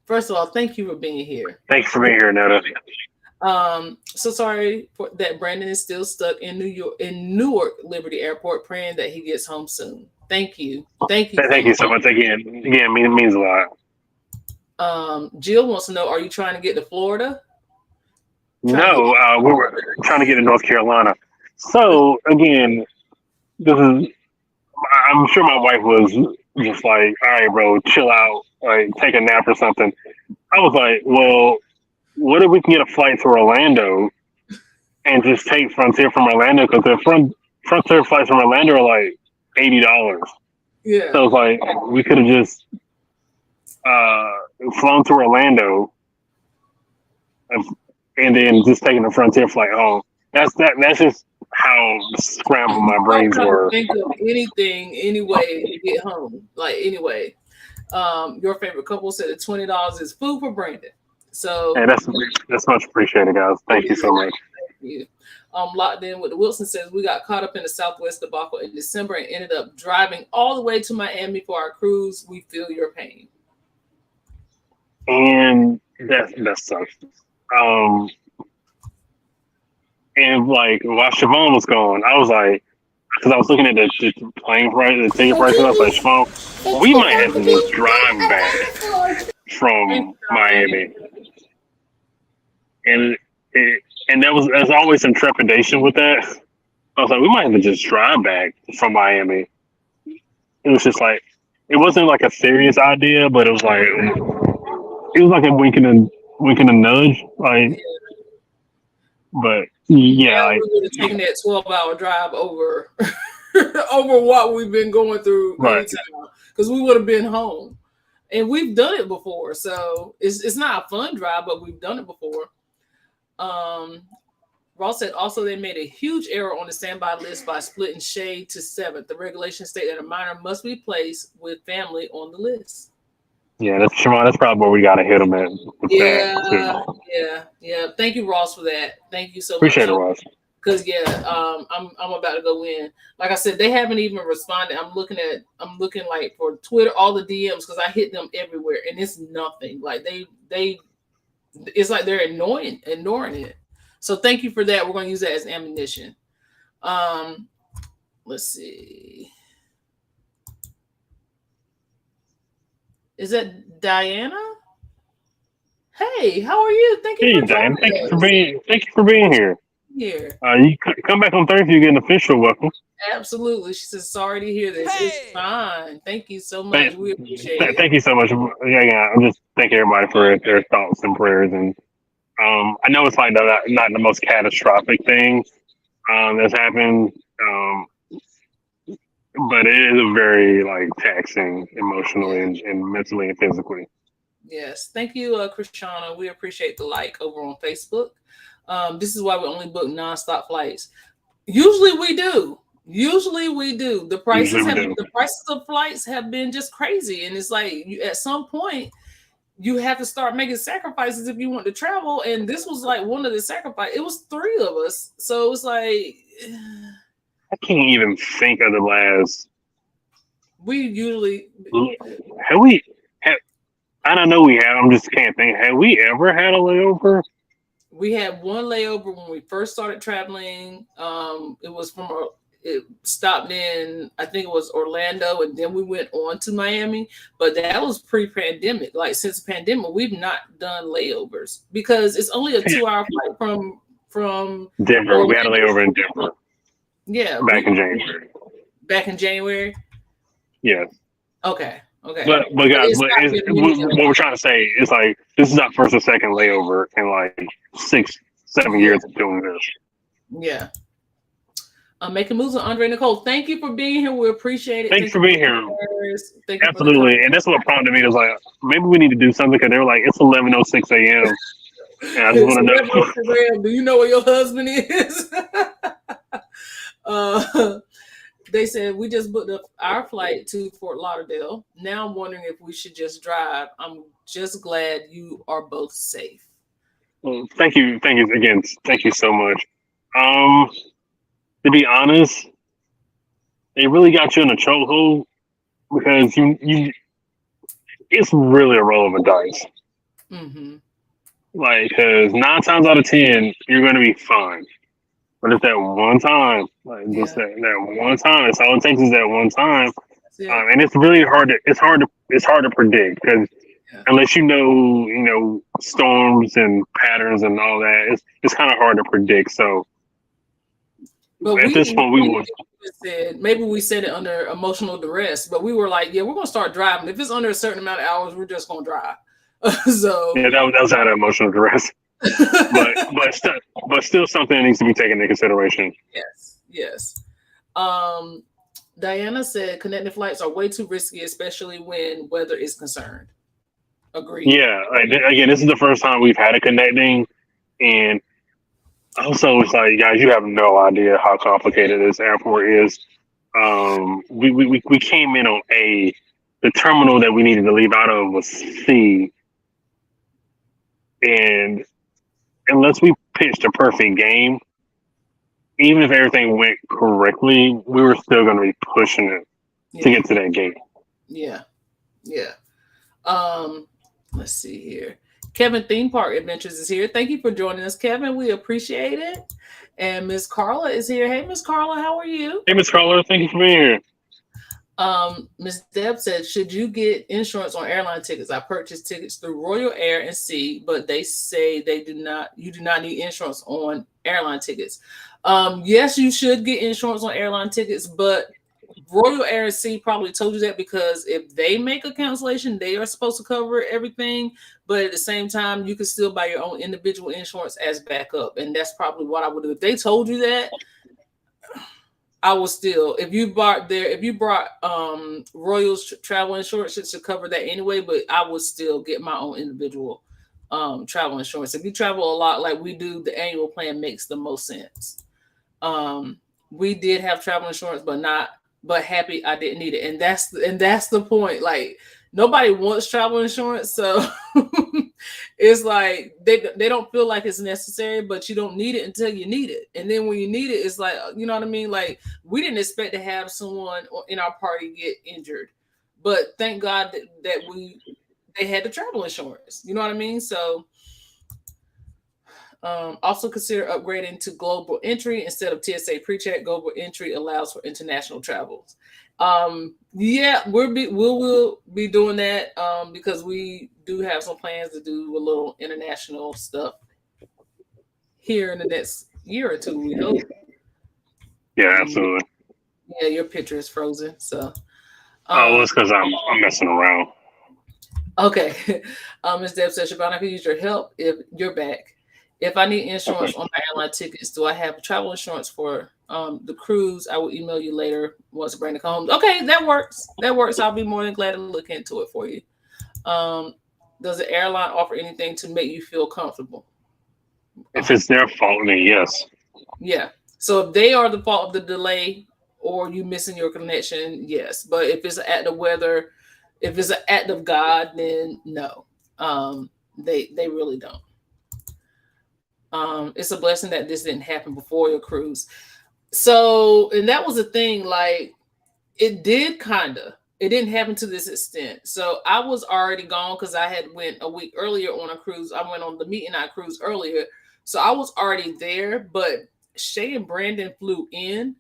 first of all, thank you for being here. Thanks for being here, Anetta. So sorry that Brandon is still stuck in Newark Liberty Airport, praying that he gets home soon. Thank you. Thank you so much. Again, it means a lot. Jill wants to know, are you trying to get to Florida? No, we were trying to get to North Carolina. So again, I'm sure my wife was just like, all right, bro, chill out, like take a nap or something. I was like, well, what if we can get a flight to Orlando and just take Frontier from Orlando? Because the Frontier flights from Orlando are like $80. Yeah. So it's like we could have just flown to Orlando and then just taking the Frontier flight home. That's just how scrambled my I'm brains trying to were. think of anything, any way to get home. Like anyway. Your favorite couple said that $20 is food for Brandon. So Hey, that's much appreciated, guys. Thank you so much. you. Locked in with the Wilson says we got caught up in the Southwest debacle in December and ended up driving all the way to Miami for our cruise. We feel your pain. And that sucks. Um, and like while Siobhan was gone, I was like, because I was looking at the plane price, the ticket prices. I was like, Siobhan, we might have to just drive back from Miami. And and there's always some trepidation with that. I was like, we might have to just drive back from Miami. It was just like, it wasn't like a serious idea, but it was like a wink and a nudge, like. But yeah, we would have taken that 12-hour drive over over what we've been going through right. because we would have been home, and we've done it before. So it's not a fun drive, but we've done it before. Ross said also they made a huge error on the standby list by splitting Shade to 7th. The regulations state that a minor must be placed with family on the list. Yeah, that's Shimon. That's probably where we got to hit them at. Yeah. Thank you, Ross, for that. Thank you so Appreciate much. It, Ross. Because I'm about to go in. Like I said, they haven't even responded. I'm looking like for Twitter, all the DMs because I hit them everywhere, and it's nothing. Like they, it's like they're ignoring it. So thank you for that. We're going to use that as ammunition. Let's see. Is that Diana? Hey, how are you? Thank you for Diana. Thank you for being here. Here. You come back on Thursday. You get an official welcome. Absolutely. She says, sorry to hear this. Hey. It's fine. Thank you so much. We appreciate it. Thank you so much. Yeah, I'm just thanking everybody for their thoughts and prayers. And I know it's like not the most catastrophic thing that's happened, but it is a very like taxing emotionally and mentally and physically. Yes. Thank you, Krishana. We appreciate the like over on Facebook. This is why we only book nonstop flights. Usually we do. The prices of flights have been just crazy, and it's like at some point you have to start making sacrifices if you want to travel. And this was like one of the sacrifices. It was 3 of us, so it's like I can't even think of the last. We usually I don't know. We have. I just can't think. Have we ever had a layover? We had one layover when we first started traveling. It stopped in, I think it was Orlando, and then we went on to Miami. But that was pre-pandemic. Like since the pandemic, we've not done layovers because it's only a 2-hour flight from Denver. Orlando. We had a layover in Denver. Yeah, back in January. Back in January. Yeah. Okay. But guys, what we're trying to say is like this is our first or second layover in like 6-7 years of doing this. Yeah. Making moves with Andre Nicole. Thank you for being here. We appreciate it. Thanks for being here. Absolutely. And that's what prompted me to like maybe we need to do something because they were like it's 11:06 a.m. And I just want to know. Do you know where your husband is? They said we just booked our flight to Fort Lauderdale. Now I'm wondering if we should just drive. I'm just glad you are both safe. Well, thank you again. Thank you so much. To be honest, it really got you in a chokehold because you it's really a roll of a dice. Mm-hmm. Like, because 9 times out of 10, you're going to be fine. But it's that one time, just that one time. It's all it takes is that one time, and it's really hard. It's hard to predict because unless you know storms and patterns and all that, it's kind of hard to predict. So, but at this point, maybe we said it under emotional duress, but we were like, yeah, we're gonna start driving. If it's under a certain amount of hours, we're just gonna drive. So yeah, that was out of emotional duress. but still something that needs to be taken into consideration. Yes. Diana said connecting flights are way too risky, especially when weather is concerned. Agreed. Yeah, like, again, this is the first time we've had a connecting, and also it's like, guys, you have no idea how complicated this airport is. We came in on A. The terminal that we needed to leave out of was C, and unless we pitched a perfect game, even if everything went correctly, we were still going to be pushing it to Yeah. get to that gate. Yeah. Yeah. Let's see here. Kevin Theme Park Adventures is here. Thank you for joining us, Kevin. We appreciate it. And Miss Carla is here. Hey, Miss Carla, how are you? Hey, Miss Carla, thank you for being here. Miss Deb said, should you get insurance on airline tickets? I purchased tickets through Royal Air and Sea, but they say you do not need insurance on airline tickets. Yes, you should get insurance on airline tickets, but Royal Air and Sea probably told you that because if they make a cancellation, they are supposed to cover everything. But at the same time, you can still buy your own individual insurance as backup. And that's probably what I would do. If they told you that, I will still, if you brought Royal's travel insurance, it should cover that anyway, but I would still get my own individual travel insurance. If you travel a lot like we do, the annual plan makes the most sense. We did have travel insurance, but happy I didn't need it. And that's the point. Like, nobody wants travel insurance, so it's like they don't feel like it's necessary, but you don't need it until you need it. And then when you need it, it's like, you know what I mean? Like, we didn't expect to have someone in our party get injured, but thank God that they had the travel insurance. You know what I mean? So also consider upgrading to global entry instead of TSA pre-check. Global entry allows for international travels. Yeah, we'll be doing that because we do have some plans to do a little international stuff here in the next year or two, we hope. Yeah, absolutely. Yeah, your picture is frozen, so Well, it's because I'm messing around. okay. Ms. Deb says, Shabana, I can use your help if you're back. If I need insurance on my airline tickets, do I have travel insurance for the cruise? I will email you later once Brandon comes. Okay, that works. That works. I'll be more than glad to look into it for you. Does the airline offer anything to make you feel comfortable? If it's their fault, then yes. Yeah. So if they are the fault of the delay or you missing your connection, yes. But if it's an act of weather, if it's an act of God, then no. They really don't. It's a blessing that this didn't happen before your cruise. So, and that was the thing, like, it didn't happen to this extent. So I was already gone because I had went a week earlier on a cruise. I went on the meet and I cruise earlier. So I was already there, but Shay and Brandon flew in,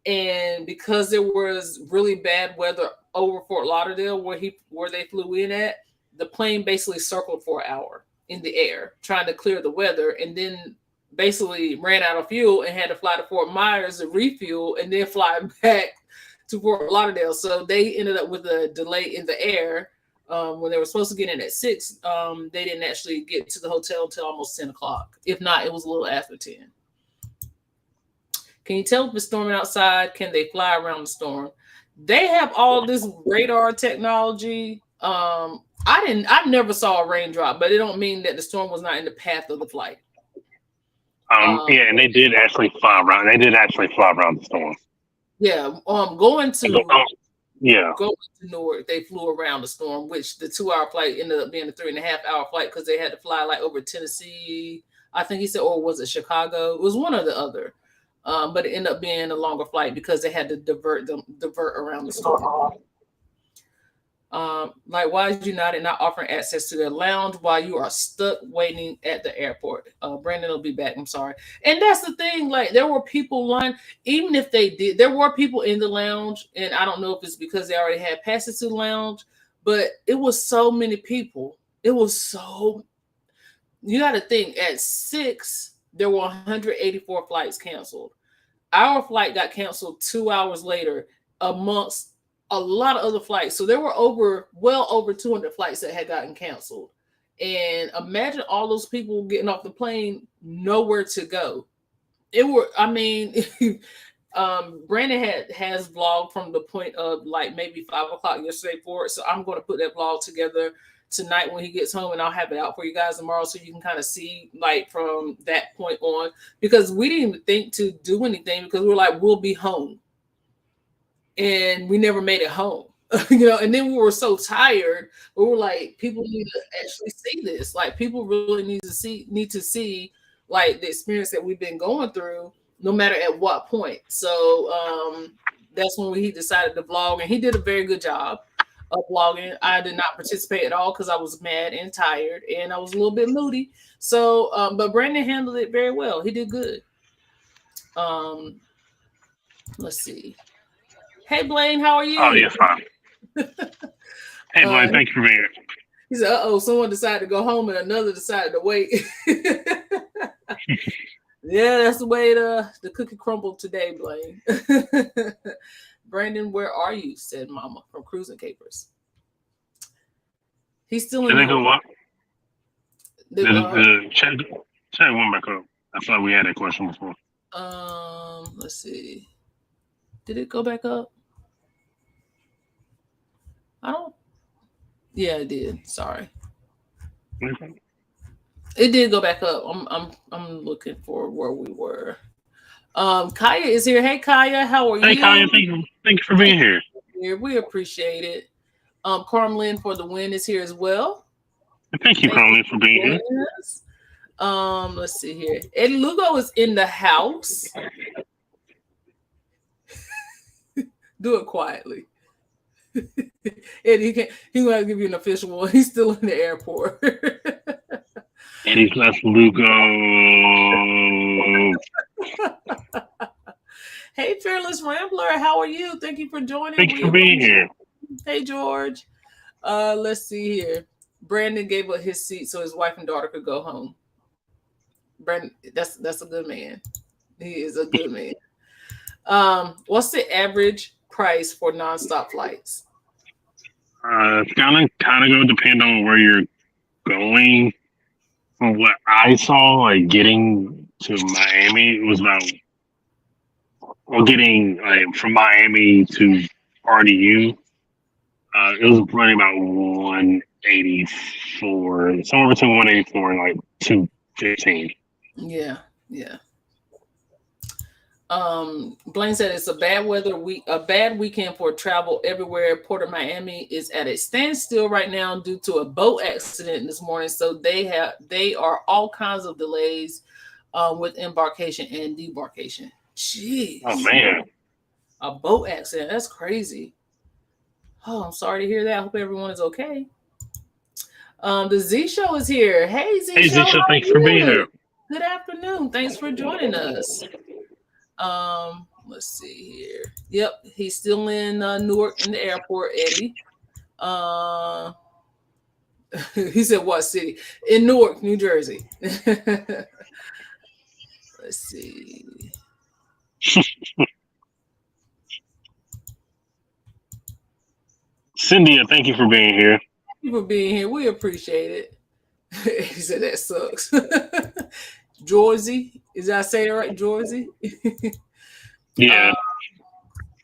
and because there was really bad weather over Fort Lauderdale where they flew in at, the plane basically circled for an hour in the air trying to clear the weather, and then basically ran out of fuel and had to fly to Fort Myers to refuel and then fly back to Fort Lauderdale. So they ended up with a delay in the air. When they were supposed to get in at 6, they didn't actually get to the hotel until almost 10 o'clock. If not, it was a little after 10. Can you tell if it's storming outside? Can they fly around the storm? They have all this radar technology. I never saw a raindrop, but it don't mean that the storm was not in the path of the flight. Yeah, and they did actually fly around. They did actually fly around the storm. Yeah, going to Newark, they flew around the storm, which the 2-hour flight ended up being a 3.5-hour flight because they had to fly like over Tennessee, I think he said, or was it Chicago? It was one or the other. But it ended up being a longer flight because they had to divert around the storm. Like, why is United not offering access to their lounge while you are stuck waiting at the airport? Brandon will be back. I'm sorry. And that's the thing. Like, there were people lined, even if they did, there were people in the lounge. And I don't know if it's because they already had passes to the lounge, but it was so many people. It was so, you got to think, at 6, there were 184 flights canceled. Our flight got canceled 2 hours later amongst a lot of other flights. So there were well over 200 flights that had gotten canceled. And imagine all those people getting off the plane, nowhere to go. Brandon has vlogged from the point of like maybe 5 o'clock yesterday forward. So I'm going to put that vlog together tonight when he gets home, and I'll have it out for you guys tomorrow so you can kind of see like from that point on, because we didn't even think to do anything because we're like, we'll be home, and we never made it home. And then we were so tired, we were like, people need to actually see this. Like, people really need to see like the experience that we've been going through, no matter at what point. So that's when he decided to vlog, and he did a very good job of vlogging. I did not participate at all because I was mad and tired, and I was a little bit moody. So, but Brandon handled it very well. He did good. Let's see. Hey Blaine, how are you? Oh, yes, fine. Hey, Blaine, thank you for being here. He said, "Uh-oh, someone decided to go home and another decided to wait." Yeah, that's the way the cookie crumbled today, Blaine. Brandon, where are you? Said Mama from Cruising Capers. He's still in. Did they go up? Check one back up. I thought we had that question before. Let's see. Did it go back up? I don't. Yeah, it did. Sorry. Okay. It did go back up. I'm looking for where we were. Kaya is here. Hey Kaya, how are you? Hey Kaya, thank you for being here. We appreciate it. Carmelin for the win is here as well. Thank you, Carmelin, for being here. Let's see here. Eddie Lugo is in the house. Do it quietly. Eddie, he gonna give you an official one. He's still in the airport. Eddie plus Lugo. Hey, Fearless Rambler, how are you? Thank you for joining. Thank you for being here. Hey, George. Let's see here. Brandon gave up his seat so his wife and daughter could go home. Brandon, that's a good man. He is a good man. What's the average price for nonstop flights? It's kind of going to depend on where you're going. From what I saw, like getting to Miami, it was about, getting from Miami to RDU, it was running about 184, somewhere between 184 and like 215. Yeah. Blaine said it's a bad weekend for travel everywhere. Port of Miami is at a standstill right now due to a boat accident this morning. So they are all kinds of delays with embarkation and debarkation. Jeez. Oh man. A boat accident. That's crazy. Oh, I'm sorry to hear that. I hope everyone is okay. The Z Show is here. Hey Z Show. Hey Z Show, thanks for being here. Good afternoon. Thanks for joining us. Let's see here. Yep, he's still in Newark in the airport, Eddie. He said what city? In Newark, New Jersey. Let's see. Cynthia, thank you for being here. Thank you for being here. We appreciate it. He said that sucks. Georgie, is that saying it right? Georgie? Yeah.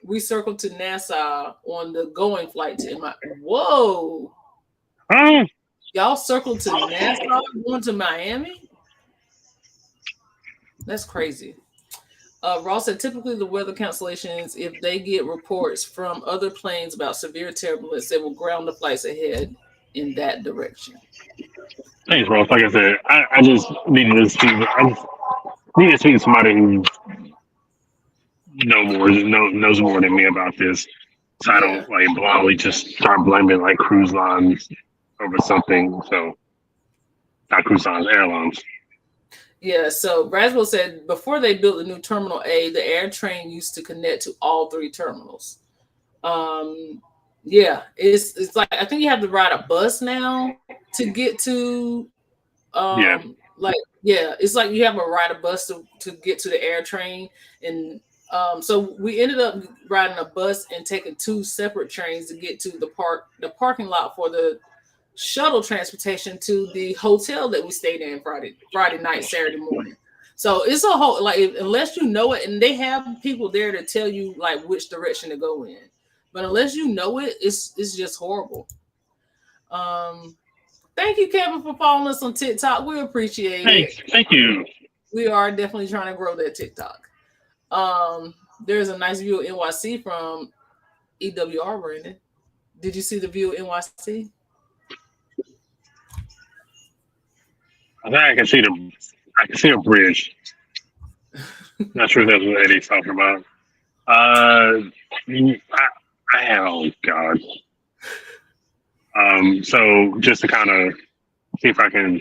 We circled to Nassau on the going flight to MI. Whoa. Y'all circled to Nassau going to Miami? That's crazy. Ross said typically the weather cancellations, if they get reports from other planes about severe turbulence, they will ground the flights ahead in that direction. Thanks, Ross. Like I said, I just needed to speak. I need to speak to somebody who knows more than me about this, so I don't like blindly just start blaming like cruise lines over something. So not cruise lines, airlines. Yeah, so Braswell said before they built the new Terminal A, the air train used to connect to all three terminals. Yeah, it's like I think you have to ride a bus now to get to it's like you have to ride a bus to get to the air train. And so we ended up riding a bus and taking two separate trains to get to the parking lot for the shuttle transportation to the hotel that we stayed in Friday night, Saturday morning. So it's a whole unless you know it, and they have people there to tell you like which direction to go in. But unless you know it, it's just horrible. Um, Thank you, Kevin, for following us on TikTok. We appreciate it. Thank you. We are definitely trying to grow that TikTok. There's a nice view of NYC from EWR, Brandon. Did you see the view of NYC? I think I can see a bridge. Not sure if that's what Eddie's talking about. I have, oh God. So just to kind of see if I can.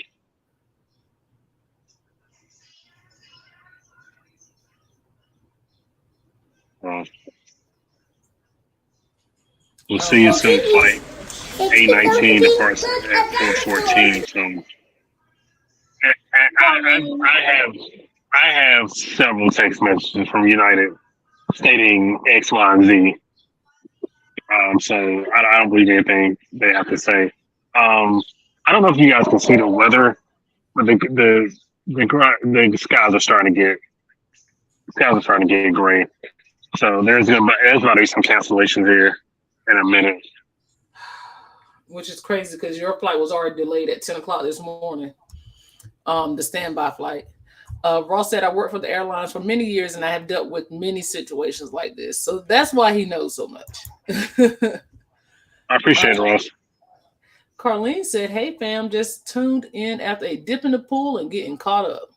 We'll see you soon. Flight 819 departs at 414. So I have several text messages from United stating X, Y, and Z. So I don't believe anything they have to say. I don't know if you guys can see the weather, but the skies are starting to get gray. So there's about to be some cancellations here in a minute. Which is crazy because your flight was already delayed at 10 o'clock this morning. The standby flight. Ross said, I worked for the airlines for many years and I have dealt with many situations like this. So that's why he knows so much. I appreciate it, Ross. Carlene said, hey, fam, just tuned in after a dip in the pool and getting caught up.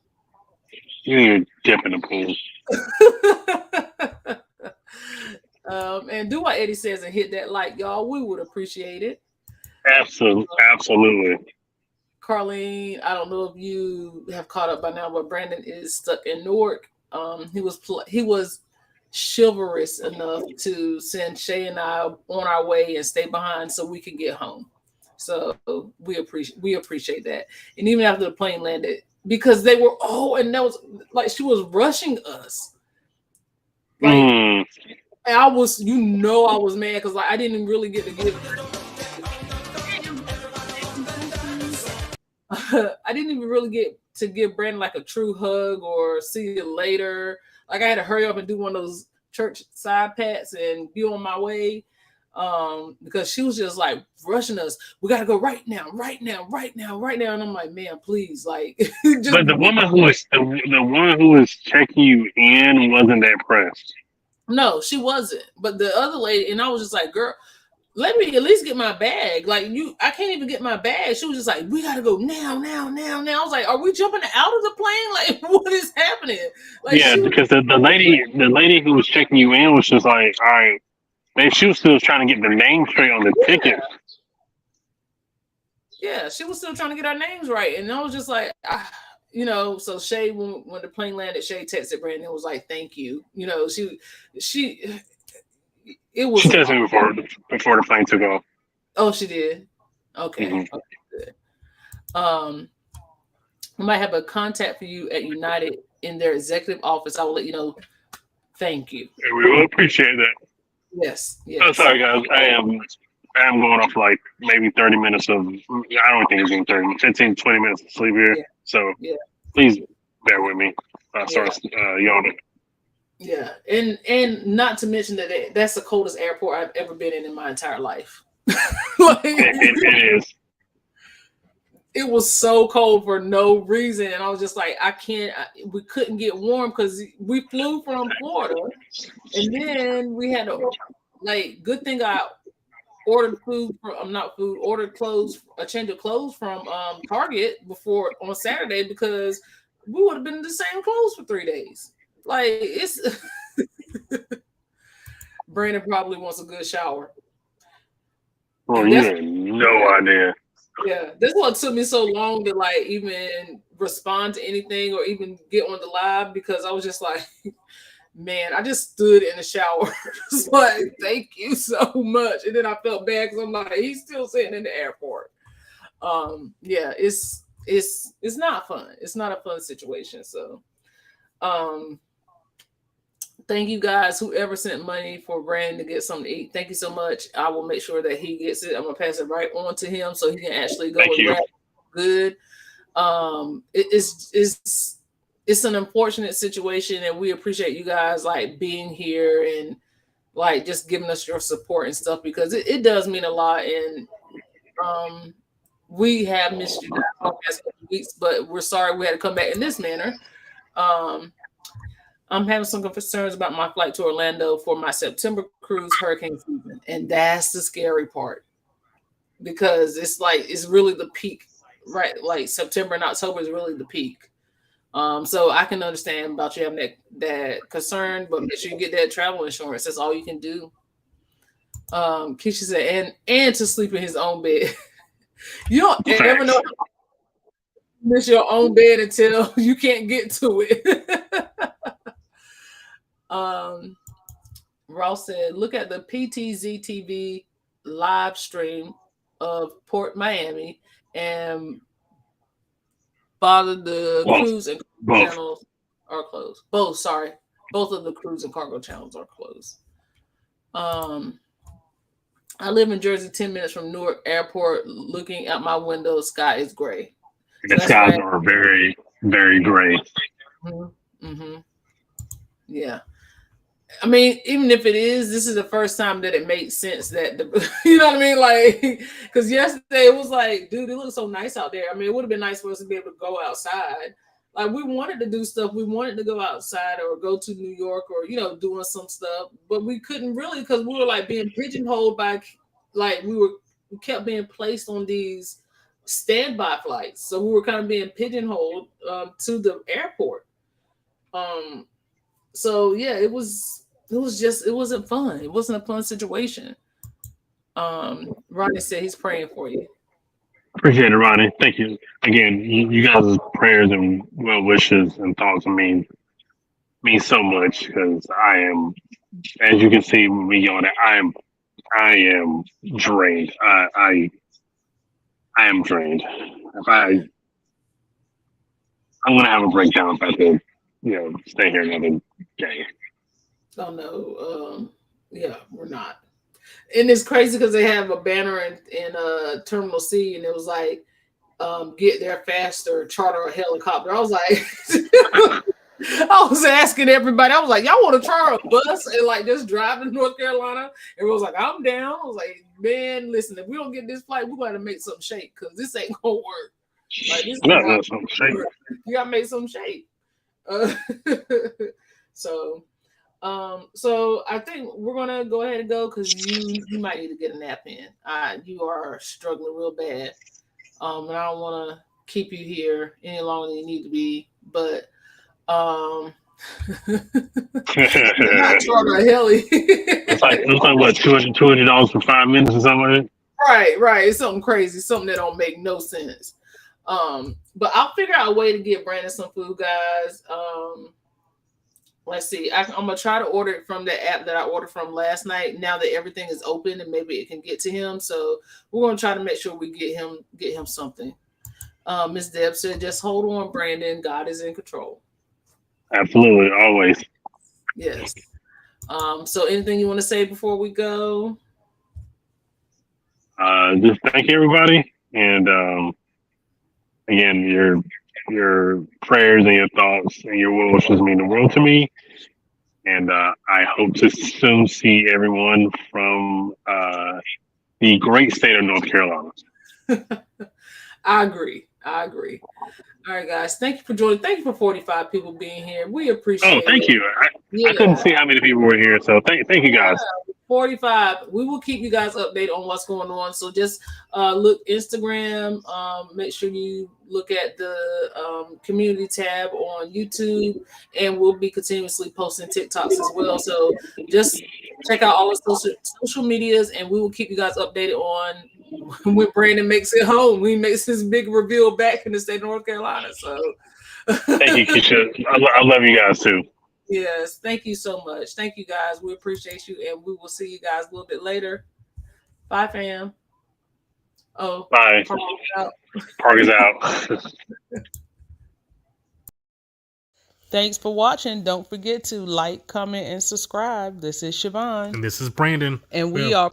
You need a dip in the pool. And do what Eddie says and hit that like, y'all. We would appreciate it. Absolutely. Carlene, I don't know if you have caught up by now, but Brandon is stuck in Newark. He was chivalrous enough to send Shay and I on our way and stay behind so we can get home. So we appreciate that. And even after the plane landed, because they were and that was like she was rushing us. Like and I was, I was mad because like I didn't really get to give. I didn't even really get to give Brandon like a true hug or see you later. Like I had to hurry up and do one of those church side pats and be on my way. Because she was just like rushing us. We gotta go right now. And I'm like, man, please, like. But the woman who was checking you in wasn't that pressed. No, she wasn't. But the other lady, and I was just like, girl, let me at least get my bag. Like I can't even get my bag. She was just like, we gotta go now. I was like, are we jumping out of the plane? Like, what is happening? Like, yeah, because the lady who was checking you in was just like, all right. She was still trying to get the name straight on the ticket. Yeah, she was still trying to get our names right. And I was just like, so Shay, when the plane landed, Shay texted Brandon and was like, thank you. It was. She texted me before the plane took off. Oh, she did? Okay. Mm-hmm. Okay, good. I might have a contact for you at United in their executive office. I will let you know. Thank you. Yeah, we will appreciate that. Yes. Oh, sorry, guys. I am going off like maybe 30 minutes of, I don't think it's even 30, 15, 20 minutes of sleep here. Yeah. So please bear with me. I start yawning. Yeah. And not to mention that that's the coldest airport I've ever been in my entire life. It is. It was so cold for no reason. And I was just like, we couldn't get warm because we flew from Florida. And then we had good thing I ordered a change of clothes from Target before on Saturday because we would have been in the same clothes for 3 days. Like it's Brandon probably wants a good shower. Well, you have no idea. Yeah, this one took me so long to like even respond to anything or even get on the live because I was just like, man, I just stood in the shower, just like, thank you so much, and then I felt bad because I'm like, he's still sitting in the airport. Yeah, it's not fun. It's not a fun situation. So, thank you guys, whoever sent money for Brandon to get something to eat. Thank you so much. I will make sure that he gets it. I'm gonna pass it right on to him so he can actually go and grab it good. it's an unfortunate situation, and we appreciate you guys like being here and like just giving us your support and stuff, because it does mean a lot. And we have missed you guys for the past couple weeks, but we're sorry we had to come back in this manner. Um, I'm having some concerns about my flight to Orlando for my September cruise hurricane season, and that's the scary part, because it's like it's really the peak, right? Like September and October is really the peak. So I can understand about you having that concern, but make sure you get that travel insurance. That's all you can do. Keisha said, and to sleep in his own bed. You don't ever know how to miss your own bed until you can't get to it. Ross said, look at the PTZ TV live stream of Port Miami and bother the cruise and cargo channels are closed. Both of the cruise and cargo channels are closed. I live in Jersey, 10 minutes from Newark Airport. Looking out my window, sky is gray. The skies are very, very gray. Mm-hmm. Yeah. I mean, even if it is, this is the first time that it made sense that you know what I mean? Like, because yesterday it was like, dude, it looks so nice out there. I mean, it would have been nice for us to be able to go outside. Like, we wanted to do stuff. We wanted to go outside or go to New York or, doing some stuff, but we couldn't really, because we were like being pigeonholed by, like, we kept being placed on these standby flights. So we were kind of being pigeonholed to the airport. So yeah, it wasn't fun. It wasn't a fun situation. Ronnie said he's praying for you. Appreciate it, Ronnie. Thank you again. You guys' prayers and well wishes and thoughts mean so much, because I am, as you can see when we on it, I am drained. I am drained. I'm gonna have a breakdown if I could, stay here another day. Oh no, yeah, we're not. And it's crazy because they have a banner in Terminal C, and it was like, get there faster, charter a helicopter. I was like, I was asking everybody, I was like, y'all want to charter a bus and like just drive to North Carolina? Everyone was like, I'm down. I was like, man, listen, if we don't get this flight, we're going to make some shape, because this ain't gonna work. Like, this some shape. You gotta make some shape. So I think we're gonna go ahead and go, because you might need to get a nap in. You are struggling real bad, and I don't want to keep you here any longer than you need to be. But not charter a heli. It's like what, $200 for 5 minutes or something like that? Right. It's something crazy, something that don't make no sense. But I'll figure out a way to get Brandon some food, guys. Let's see. I'm gonna try to order it from the app that I ordered from last night. Now that everything is open, and maybe it can get to him, so we're gonna try to make sure we get him something. Miss Deb said, "Just hold on, Brandon. God is in control." Absolutely, always. Yes. So anything you want to say before we go? Just thank you, everybody, and again, your prayers and your thoughts and your well wishes mean the world to me. And I hope to soon see everyone from the great state of North Carolina. I agree. All right, guys. Thank you for joining. Thank you for 45 people being here. We appreciate it. Oh, thank you. I couldn't see how many people were here, so thank you guys. 45. We will keep you guys updated on what's going on. So just look Instagram. Make sure you look at the community tab on YouTube, and we'll be continuously posting TikToks as well. So just check out all the social medias, and we will keep you guys updated on when Brandon makes it home. We makes his big reveal back in the state of North Carolina. So thank you, Keisha. I love you guys too. Yes, thank you so much. Thank you, guys. We appreciate you, and we will see you guys a little bit later. Bye, fam. Oh, bye. Park is out. Thanks for watching. Don't forget to like, comment, and subscribe. This is Siobhan. And this is Brandon. And we are